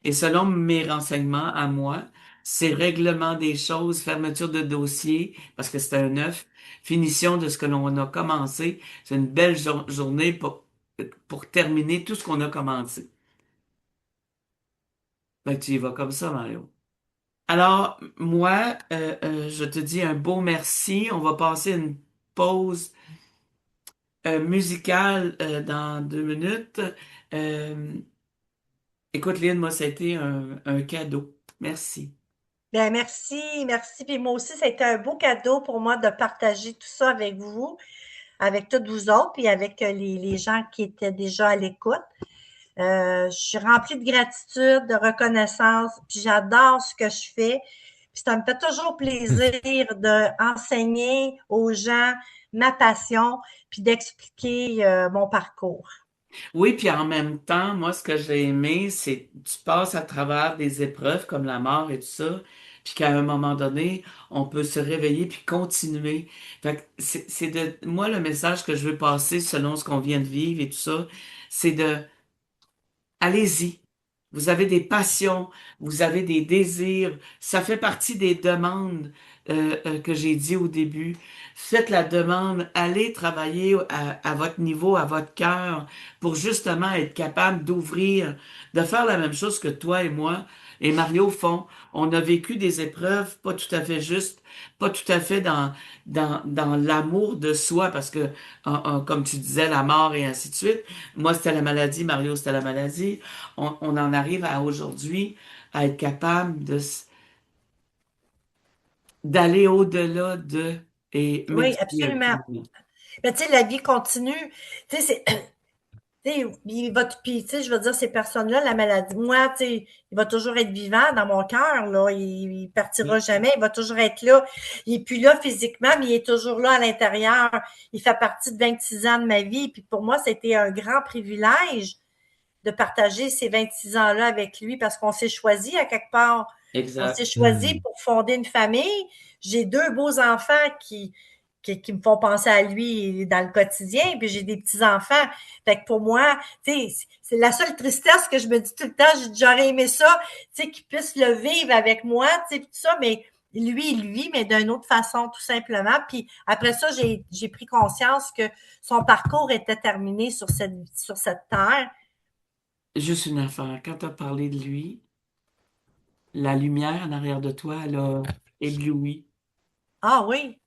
Et selon mes renseignements à moi, c'est règlement des choses, fermeture de dossier, parce que c'est un 9, finition de ce que l'on a commencé. C'est une belle journée pour terminer tout ce qu'on a commencé. Ben, tu y vas comme ça, Mario. Alors, moi, je te dis un beau merci. On va passer une pause musicale dans 2 minutes. Euh, Écoute, Lynn, moi, ça a été un cadeau. Merci. Bien, merci, merci. Puis moi aussi, ça a été un beau cadeau pour moi de partager tout ça avec vous, avec toutes vous autres, puis avec les gens qui étaient déjà à l'écoute. Je suis remplie de gratitude, de reconnaissance, puis j'adore ce que je fais. Puis ça me fait toujours plaisir d'enseigner aux gens ma passion, puis d'expliquer mon parcours. Oui, puis en même temps, moi, ce que j'ai aimé, c'est que tu passes à travers des épreuves comme la mort et tout ça, puis qu'à un moment donné, on peut se réveiller puis continuer. Fait que moi, le message que je veux passer selon ce qu'on vient de vivre et tout ça, c'est de allez-y. Vous avez des passions, vous avez des désirs. Ça fait partie des demandes que j'ai dit au début. Faites la demande, allez travailler à votre niveau, à votre cœur, pour justement être capable d'ouvrir, de faire la même chose que toi et moi et Mario font. On a vécu des épreuves pas tout à fait justes, pas tout à fait dans l'amour de soi, parce que, comme tu disais, la mort et ainsi de suite. Moi, c'était la maladie, Mario, c'était la maladie. On en arrive à aujourd'hui à être capable d'aller au-delà de et Oui, merci absolument. infiniment. Mais tu sais, la vie continue. Tu sais, c'est tu sais, puis, tu sais, je veux dire, ces personnes-là, la maladie, moi, tu sais, il va toujours être vivant dans mon cœur, là. Il partira jamais. Il va toujours être là. Il est plus là physiquement, mais il est toujours là à l'intérieur. Il fait partie de 26 ans de ma vie. Puis pour moi, c'était un grand privilège de partager ces 26 ans-là avec lui parce qu'on s'est choisi à quelque part. On s'est Exact. choisi pour fonder une famille. J'ai 2 beaux enfants qui me font penser à lui dans le quotidien, puis j'ai des petits-enfants. Fait que pour moi, tu sais, c'est la seule tristesse que je me dis tout le temps, j'aurais aimé ça, tu sais, qu'il puisse le vivre avec moi, tu sais, tout ça, mais lui, il vit, mais d'une autre façon, tout simplement. Puis après ça, j'ai pris conscience que son parcours était terminé sur cette terre. Juste une affaire. Quand tu as parlé de lui, la lumière en arrière de toi, elle a ébloui. Ah oui.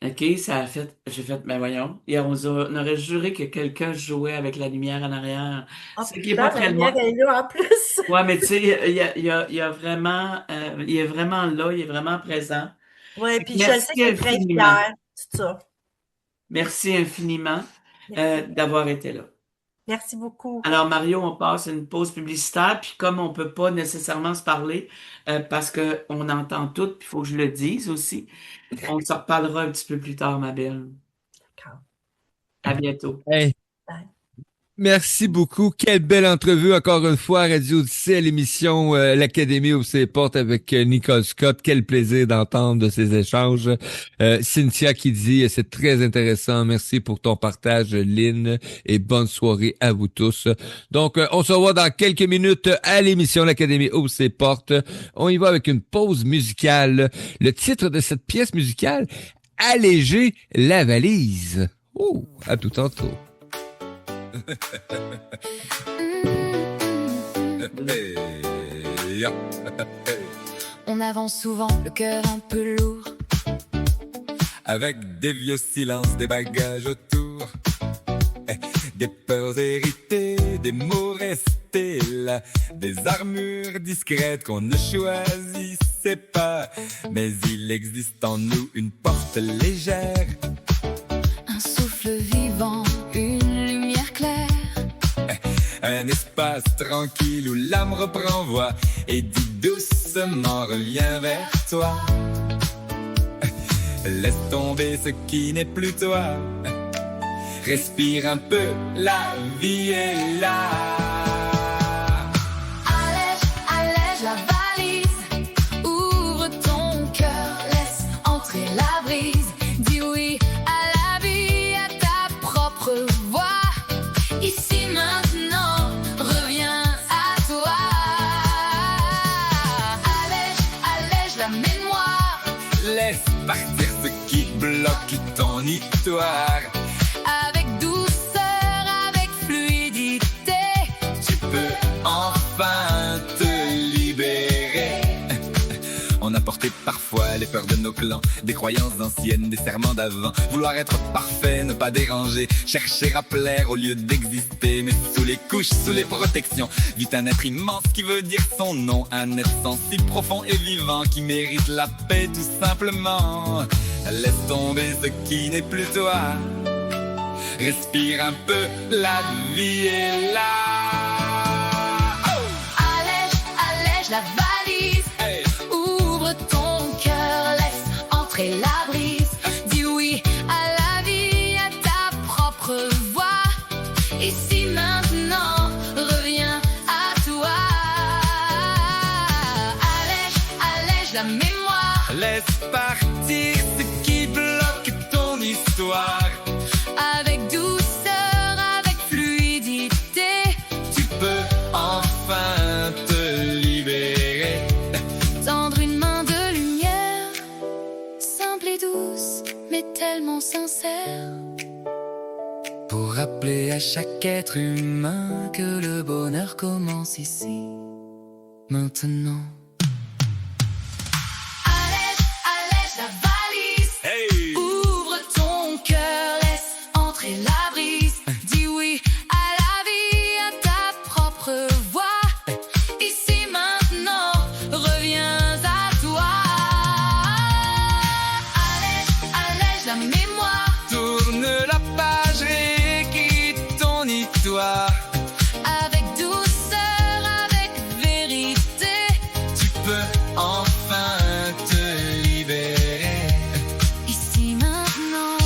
OK, ça a fait. J'ai fait, ben voyons. Et on aurait juré que quelqu'un jouait avec la lumière en arrière. Ah, Ce qui est pas pourtant, la très lumière loin. est là en plus. Ouais, mais tu sais, il y a vraiment, il est vraiment là, il est vraiment présent. Oui, Fait que puis je le sais merci qu'il est très infiniment. fier, tout ça. Merci infiniment Merci. d'avoir été là. Merci beaucoup. Alors, Mario, on passe une pause publicitaire, puis comme on peut pas nécessairement se parler, parce que on entend tout, puis il faut que je le dise aussi, on se reparlera un petit peu plus tard, ma belle. D'accord. À bientôt. Hey, Bye. Merci beaucoup. Quelle belle entrevue encore une fois à Radio Odyssée à l'émission L'Académie ouvre ses portes avec Nicole Scott. Quel plaisir d'entendre de ces échanges. Cynthia qui dit c'est très intéressant. Merci pour ton partage, Lynn, et bonne soirée à vous tous. Donc, on se revoit dans quelques minutes à l'émission L'Académie ouvre ses portes. On y va avec une pause musicale. Le titre de cette pièce musicale, Alléger la valise. Oh, à tout tantôt. On avance souvent, le cœur un peu lourd. Avec des vieux silences, des bagages autour, des peurs héritées, des mots restés là, des armures discrètes qu'on ne choisissait pas. Mais il existe en nous une porte légère, Un souffle vivant, une lumière claire. un espace tranquille où l'âme reprend voix et dit doucement reviens vers toi. Laisse tomber ce qui n'est plus toi. Respire un peu, la vie est là. Allège, allège la valise. Ouvre ton cœur, laisse entrer la brise. Dis oui à la vie, à ta propre voix. Ici maintenant, reviens à toi. Allège, allège la mémoire. Laisse partir ce qui bloque ton histoire. Avec douceur, avec fluidité. Tu peux enfin te libérer. On a porté parfois les peurs de nos clans, des croyances anciennes, des serments d'avant. Vouloir être parfait, ne pas déranger, chercher à plaire au lieu d'exister. Mais sous les couches, sous les protections, vit un être immense qui veut dire son nom. Un être sensible, profond et vivant qui mérite la paix tout simplement. Laisse tomber ce qui n'est plus toi. Respire un peu, la vie est là. Allège, allège la valise. Hey. Ouvre ton cœur, laisse entrer la brise. Dis oui à la vie, à ta propre voix. Ici maintenant, reviens à toi. Allège, allège la mémoire. Laisse partir ce qui bloque ton histoire. Avec douceur, avec fluidité. Tu peux enfin te libérer. Tendre une main de lumière, simple et douce, mais tellement sincère. Pour rappeler à chaque être humain que le bonheur commence ici, maintenant. Allège, allège la valise. Hey! Ouvre ton cœur, laisse entrer la brise. Dis oui à la vie, à ta propre voix. Ici maintenant, reviens à toi. Allège, allège la mémoire. Tourne la page, réécris ton histoire. Avec douceur, avec vérité. Tu peux enfin te libérer. Ici maintenant,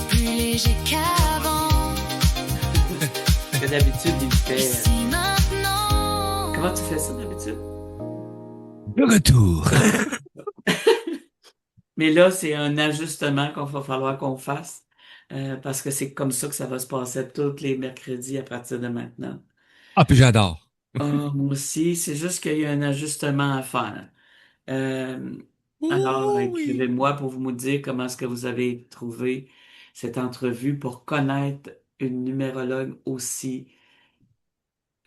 plus léger qu'avant. Que d'habitude, il fait. Ici maintenant. Comment tu fais ça d'habitude? Le retour. Mais là, c'est un ajustement qu'il va falloir qu'on fasse parce que c'est comme ça que ça va se passer tous les mercredis à partir de maintenant. Ah, puis j'adore. Moi aussi, c'est juste qu'il y a un ajustement à faire. Euh, alors, Oui. écrivez-moi pour vous me dire comment est-ce que vous avez trouvé cette entrevue pour connaître une numérologue aussi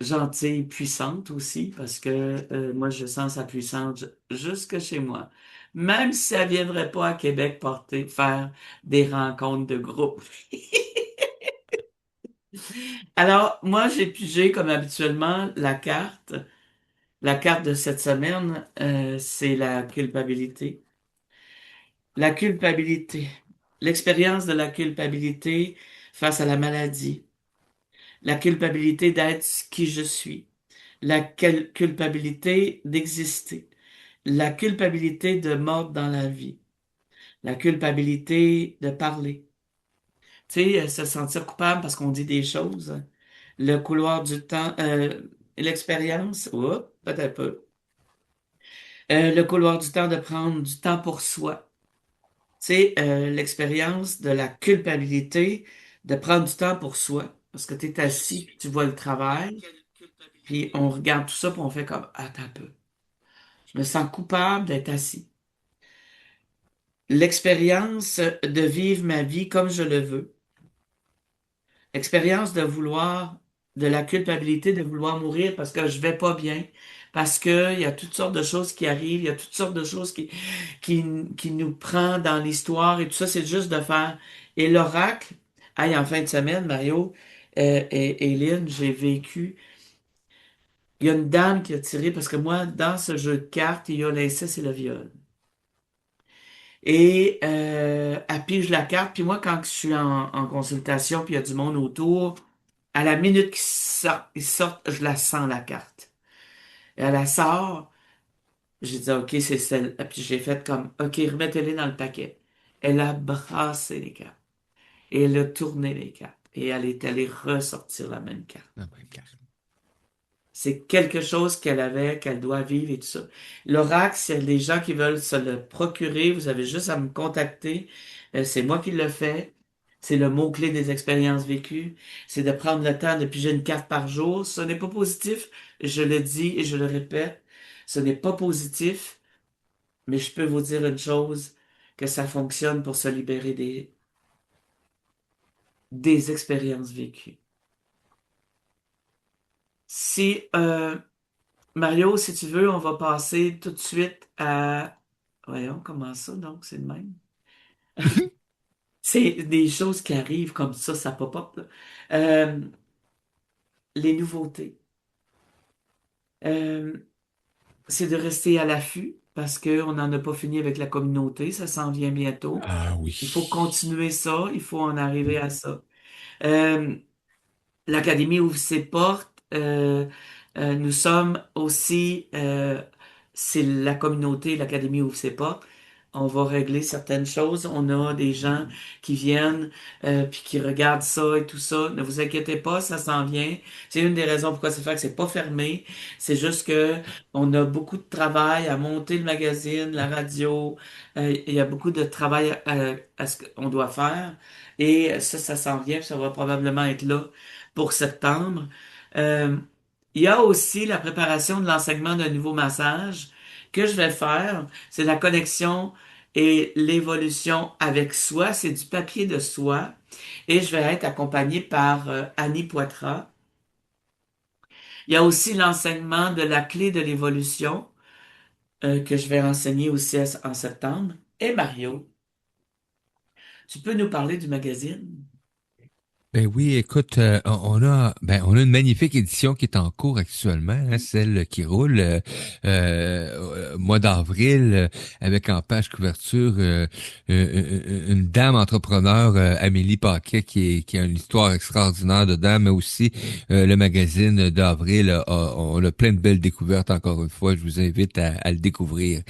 gentille, puissante aussi, parce que moi, je sens sa puissance jusque chez moi. Même si elle viendrait pas à Québec faire des rencontres de groupe. Alors, moi, j'ai pigé comme habituellement la carte. La carte de cette semaine, c'est la culpabilité. La culpabilité. L'expérience de la culpabilité face à la maladie. La culpabilité d'être qui je suis. La culpabilité d'exister. La culpabilité de mordre dans la vie. La culpabilité de parler. Tu sais, se sentir coupable parce qu'on dit des choses. Le couloir du temps, l'expérience, oups, peut-être pas. Le couloir du temps, de prendre du temps pour soi. Tu sais, l'expérience de la culpabilité, de prendre du temps pour soi. Parce que tu es assis, puis tu vois le travail, puis on regarde tout ça, puis on fait comme, attends un peu. Je me sens coupable d'être assis. L'expérience de vivre ma vie comme je le veux. Expérience de vouloir, de la culpabilité de vouloir mourir parce que je vais pas bien, parce que il y a toutes sortes de choses qui arrivent, il y a toutes sortes de choses qui nous prend dans l'histoire et tout ça, c'est juste de faire. Et l'oracle, hey, en fin de semaine, Mario et Lynn, j'ai vécu. Il y a une dame qui a tiré, parce que moi, dans ce jeu de cartes, il y a l'inceste et le viol. Et elle pige la carte, puis moi, quand je suis en consultation, puis il y a du monde autour, à la minute qu'ils sortent, je la sens, la carte. Et elle la sort, j'ai dit, OK, c'est celle. Et puis j'ai fait comme, OK, remettez-les dans le paquet. Elle a brassé les cartes. Et elle a tourné les cartes. Et elle est allée ressortir la même carte. Ah, ben, carrément. C'est quelque chose qu'elle avait, qu'elle doit vivre et tout ça. L'oracle, s'il y a des gens qui veulent se le procurer, vous avez juste à me contacter. C'est moi qui le fais. C'est le mot-clé des expériences vécues. C'est de prendre le temps de piger une carte par jour. Ce n'est pas positif. Je le dis et je le répète. Ce n'est pas positif. Mais je peux vous dire une chose, que ça fonctionne pour se libérer des expériences vécues. Si, Mario, si tu veux, on va passer tout de suite à... Voyons, comment ça, donc, c'est le même. C'est des choses qui arrivent comme ça pop-up, là. Euh, les nouveautés. Euh, c'est de rester à l'affût parce qu'on n'en a pas fini avec la communauté, ça s'en vient bientôt. Ah Il faut oui. continuer ça, il faut en arriver à ça. Euh, L'Académie ouvre ses portes. Nous sommes aussi, c'est la communauté, l'Académie ouvre ses portes. On va régler certaines choses. On a des gens qui viennent puis qui regardent ça et tout ça. Ne vous inquiétez pas, ça s'en vient. C'est une des raisons pourquoi c'est fait que c'est pas fermé. C'est juste que on a beaucoup de travail à monter le magazine, la radio. Il y a beaucoup de travail à ce qu'on doit faire. Et ça s'en vient. Puis ça va probablement être là pour septembre. Euh, il y a aussi la préparation de l'enseignement d'un nouveau massage que je vais faire. C'est la connexion et l'évolution avec soi. C'est du papier de soie. Et je vais être accompagnée par Annie Poitras. Il y a aussi l'enseignement de la clé de l'évolution que je vais enseigner aussi en septembre. Et Mario, tu peux nous parler du magazine? Ben oui, écoute, on a une magnifique édition qui est en cours actuellement, hein, celle qui roule mois d'avril avec en page couverture une dame entrepreneur, Amélie Paquet, qui a une histoire extraordinaire dedans, mais aussi le magazine d'avril, on a plein de belles découvertes encore une fois. Je vous invite à le découvrir.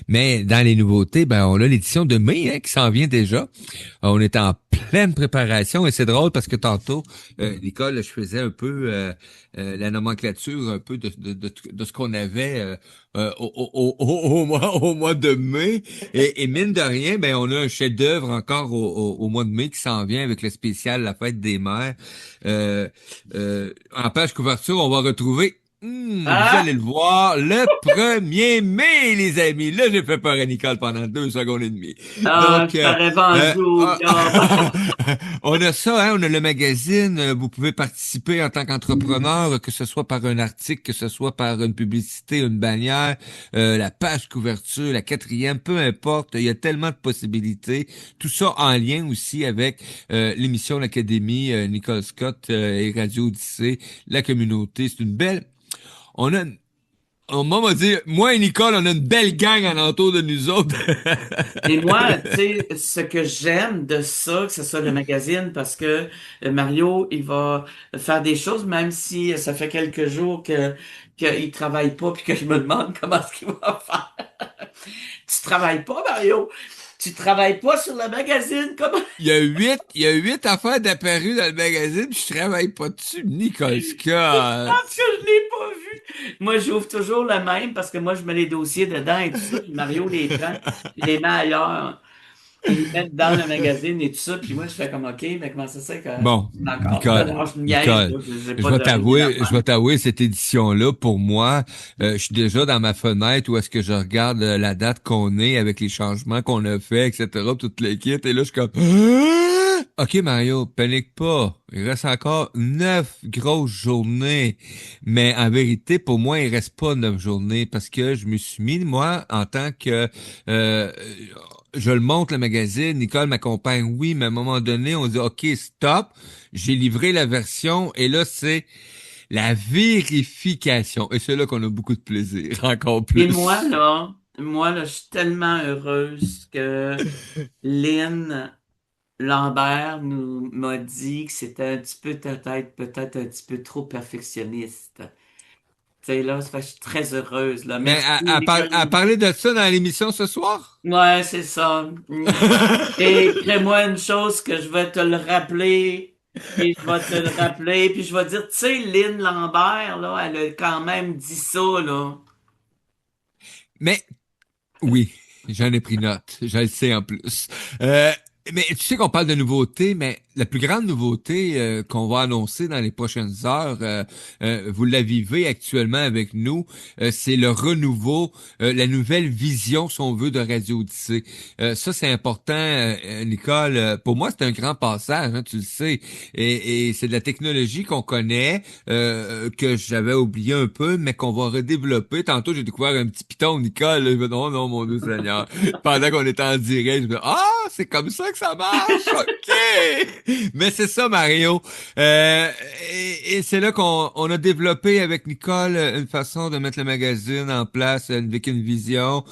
Mais dans les nouveautés, ben on a l'édition de mai qui s'en vient déjà. On est en pleine préparation et c'est drôle parce que tantôt, Nicole, je faisais un peu la nomenclature un peu de ce qu'on avait au mois de mai. Et mine de rien, ben on a un chef-d'œuvre encore au mois de mai qui s'en vient avec le spécial La Fête des Mères. En page couverture, on va retrouver vous Ah! allez le voir, le 1er mai, les amis. Là, j'ai fait peur à Nicole pendant 2 secondes et demie. Ah, Donc, je t'aurais vendu au diable. on a ça, hein, on a le magazine. Vous pouvez participer en tant qu'entrepreneur, que ce soit par un article, que ce soit par une publicité, une bannière, la page couverture, la quatrième, peu importe. Il y a tellement de possibilités. Tout ça en lien aussi avec l'émission L'Académie, Nicole Scott et Radio Odyssée, la communauté. C'est une belle... On m'a dit, moi et Nicole, on a une belle gang alentour de nous autres. Et moi, tu sais, ce que j'aime de ça, que ce soit le magazine, parce que Mario, il va faire des choses, même si ça fait quelques jours qu'il travaille pas, puis que je me demande comment est-ce qu'il va faire. Tu travailles pas, Mario? Tu travailles pas sur le magazine, comment? Il y a 8 affaires d'apparues dans le magazine, puis je travaille pas dessus, Nicole Je Scott. pense que je l'ai pas vu. Moi, j'ouvre toujours le même parce que moi, je mets les dossiers dedans et tout ça, puis Mario les prend, il les met ailleurs. Il les met dans le magazine et tout ça, puis moi, je fais comme OK, mais comment ça se fait que Bon, encore? Nicole, Alors, je niaise, Nicole, là, j'ai pas de rien à je faire. vais t'avouer, cette édition-là, pour moi, je suis déjà dans ma fenêtre où est-ce que je regarde la date qu'on est avec les changements qu'on a fait, etc., toute l'équipe, et là, je suis comme, OK, Mario, panique pas. Il reste encore 9 grosses journées. Mais en vérité, pour moi, il reste pas 9 journées parce que je me suis mis, moi, en tant que, euh, je le montre le magazine, Nicole m'accompagne, oui, mais à un moment donné, on dit, OK, stop, j'ai livré la version, et là, c'est la vérification. Et c'est là qu'on a beaucoup de plaisir, encore Et plus. moi, là, je suis tellement heureuse que Lynn Lambert m'a dit que c'était un petit peu peut-être un petit peu trop perfectionniste. Tu sais, là, ça fait que je suis très heureuse, là. Mais Merci, Nicole. à parler de ça dans l'émission ce soir? Ouais, c'est ça. Et crée-moi une chose que je vais te le rappeler, et je vais te le rappeler, puis je vais dire, tu sais, Lynn Lambert, là, elle a quand même dit ça, là. Mais oui, j'en ai pris note. Je le sais en plus. Euh, mais tu sais qu'on parle de nouveautés, mais la plus grande nouveauté qu'on va annoncer dans les prochaines heures, vous la vivez actuellement avec nous, c'est le renouveau, la nouvelle vision, si on veut, de Radio Odyssée. Ça, c'est important, Nicole. Pour moi, c'est un grand passage, hein, tu le sais. Et c'est de la technologie qu'on connaît, que j'avais oublié un peu, mais qu'on va redévelopper. Tantôt, j'ai découvert un petit piton, Nicole. Là, je me dis, oh non, mon Dieu Seigneur. Pendant qu'on était en direct, je me dis, ah, c'est comme ça que ça marche, OK! Mais c'est ça, Mario. Euh, et c'est là qu'on a développé avec Nicole une façon de mettre le magazine en place avec une vision.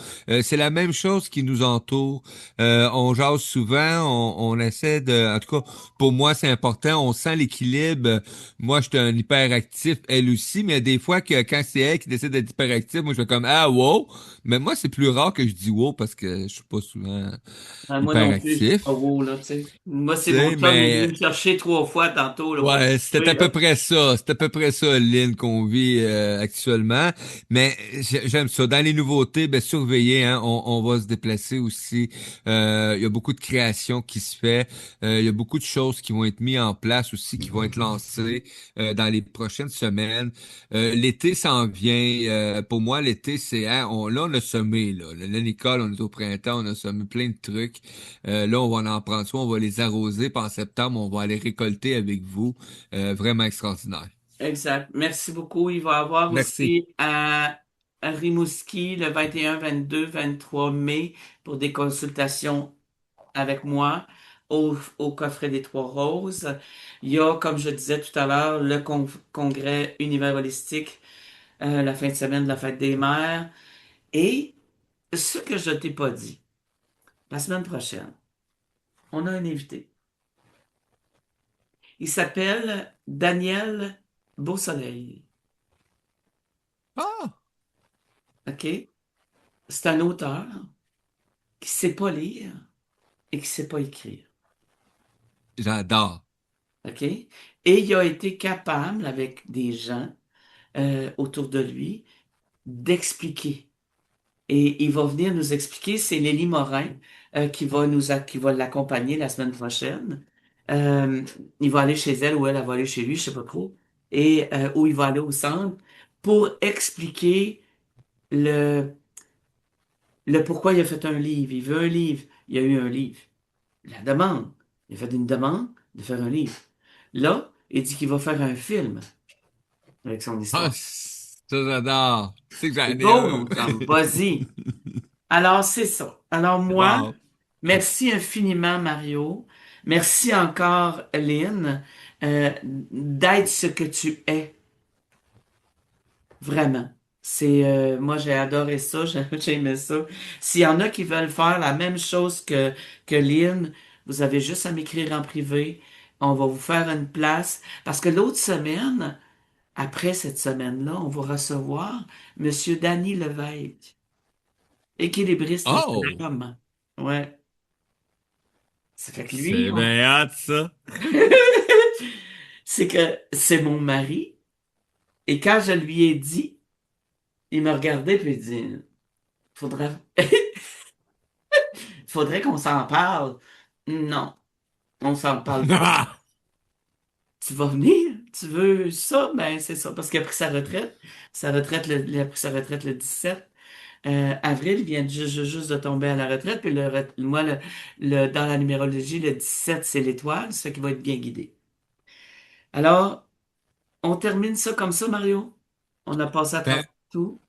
C'est la même chose qui nous entoure. On jase souvent, on essaie de... En tout cas, pour moi, c'est important. On sent l'équilibre. Moi, je suis un hyperactif, elle aussi, mais des fois que quand c'est elle qui décide d'être hyperactive, moi, je fais comme, ah, wow. Mais moi, c'est plus rare que je dis wow parce que je suis pas souvent Moi non plus, je dis hyperactif. pas wow, là, tu sais. Moi, c'est Tu mon sais, chum, il est venu mais me chercher 3 fois tantôt, là, pour ouais, c'était jouer, à peu là. près ça. C'est à peu près ça, Lynn, qu'on vit actuellement. Mais j'aime ça. Dans les nouveautés, ben surveiller, hein, on va se déplacer aussi. Il y a beaucoup de créations qui se fait. Il y a beaucoup de choses qui vont être mises en place aussi, qui vont être lancées dans les prochaines semaines. L'été s'en vient. Pour moi, l'été, c'est hein, là, on a semé, là. Là, Nicole, on est au printemps, on a semé plein de trucs. Là, on va en prendre soin, on va les arroser, puis en septembre, on va aller récolter avec vous. Vraiment extraordinaire. Exact. Merci beaucoup. Il va y avoir Merci. aussi à Rimouski le 21, 22, 23 mai pour des consultations avec moi au coffret des Trois Roses. Il y a, comme je disais tout à l'heure, le congrès univers holistique la fin de semaine de la fête des mères. Et ce que je t'ai pas dit, la semaine prochaine, on a un invité. Il s'appelle Daniel Beausoleil. Ah, OK? C'est un auteur qui sait pas lire et qui sait pas écrire. j'adore. OK? Et il a été capable, avec des gens autour de lui, d'expliquer. Et il va venir nous expliquer, c'est Lélie Morin qui va l'accompagner la semaine prochaine. Euh, il va aller chez elle ou elle va aller chez lui, je sais pas trop. Et où il va aller au centre pour expliquer le, le pourquoi il a fait un livre. Il veut un livre. Il y a eu un livre. La demande. Il a fait une demande de faire un livre. Là, il dit qu'il va faire un film avec son Ah, histoire. ça, j'adore. Tu sais que C'est j'en ai beau, un. mon chum. Vas-y. Alors, c'est ça. Alors, moi, Bon. merci infiniment, Mario. Merci encore, Lynn, d'être ce que tu es. Vraiment. Moi, j'ai adoré ça, j'ai aimé ça. S'il y en a qui veulent faire la même chose que Lynn, vous avez juste à m'écrire en privé. On va vous faire une place. Parce que l'autre semaine, après cette semaine-là, on va recevoir Monsieur Danny Lévesque, équilibriste Oh! autonome. Ouais. Ça fait que C'est lui, bien hâte, ça. c'est que c'est mon mari. Et quand je lui ai dit, il me regardait puis il dit, faudrait, faudrait qu'on s'en parle. Non, on s'en parle pas. Ah! Tu vas venir? Tu veux ça? Ben, c'est ça. Parce qu'il a pris sa retraite. Il a pris sa retraite le 17 avril. Il vient juste de tomber à la retraite. Puis moi, dans la numérologie, le 17 c'est l'étoile. Ça fait qu'il va être bien guidé. Alors, on termine ça comme ça, Mario. On a passé à Ben, travers tout.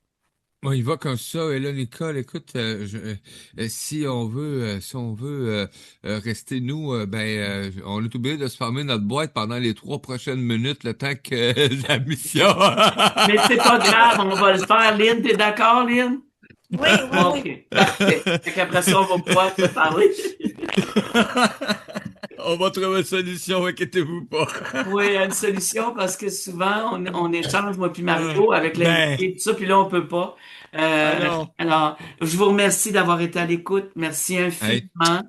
bon, il va comme ça. Et là, Nicole, écoute, si on veut rester nous, on est obligé de se fermer notre boîte pendant les 3 prochaines minutes, le temps que la mission. Mais c'est pas grave, on va le faire. Lynn, t'es d'accord, Lynn? Oui, oui, oui. OK, parfait. Fait qu'après ça, on va pouvoir te parler. On va trouver une solution, inquiétez-vous pas. Oui, une solution parce que souvent, on échange, moi puis Mario, avec l'invité et tout ça, puis là, on peut pas. Alors, Alors, je vous remercie d'avoir été à l'écoute. Merci hey, infiniment.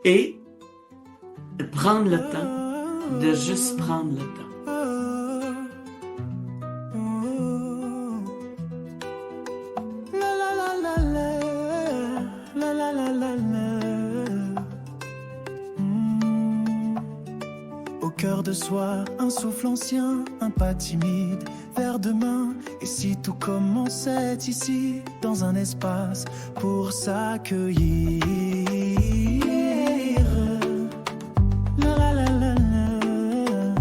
Et de prendre le temps, de juste prendre le temps. La la la la la, la la la la la. Au cœur de soi, un souffle ancien, un pas timide vers demain. Et si tout commençait ici, dans un espace pour s'accueillir. La la la la la.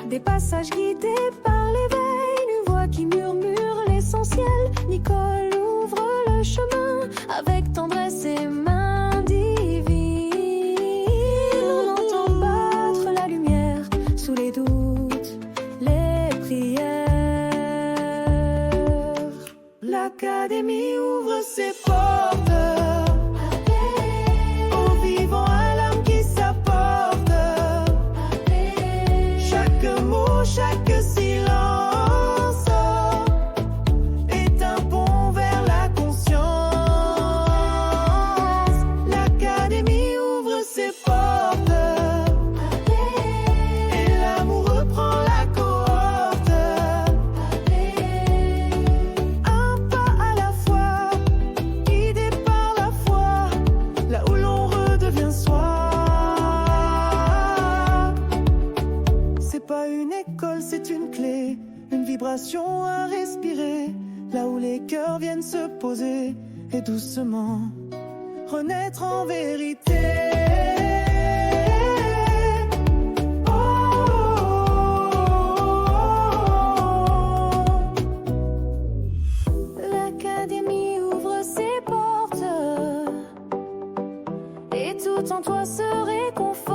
Des passages guidés par l'éveil, une voix qui murmure l'essentiel. Nicole ouvre le chemin avec tendresse et main divine. On entend battre la lumière sous les doutes, les prières. L'Académie ouvre ses portes aux vivants à l'âme qui s'apporte. Chaque mot, chaque silence est un pont vers la conscience. L'Académie ouvre ses portes et l'amour reprend la cohorte. Un pas à la fois, guidé par la foi, là où l'on redevient soi. C'est pas une école, c'est une clé, une vibration à respirer, là où les cœurs viennent se poser et doucement renaître en vérité. Oh, L'Académie ouvre ses portes et tout en toi se réconforte.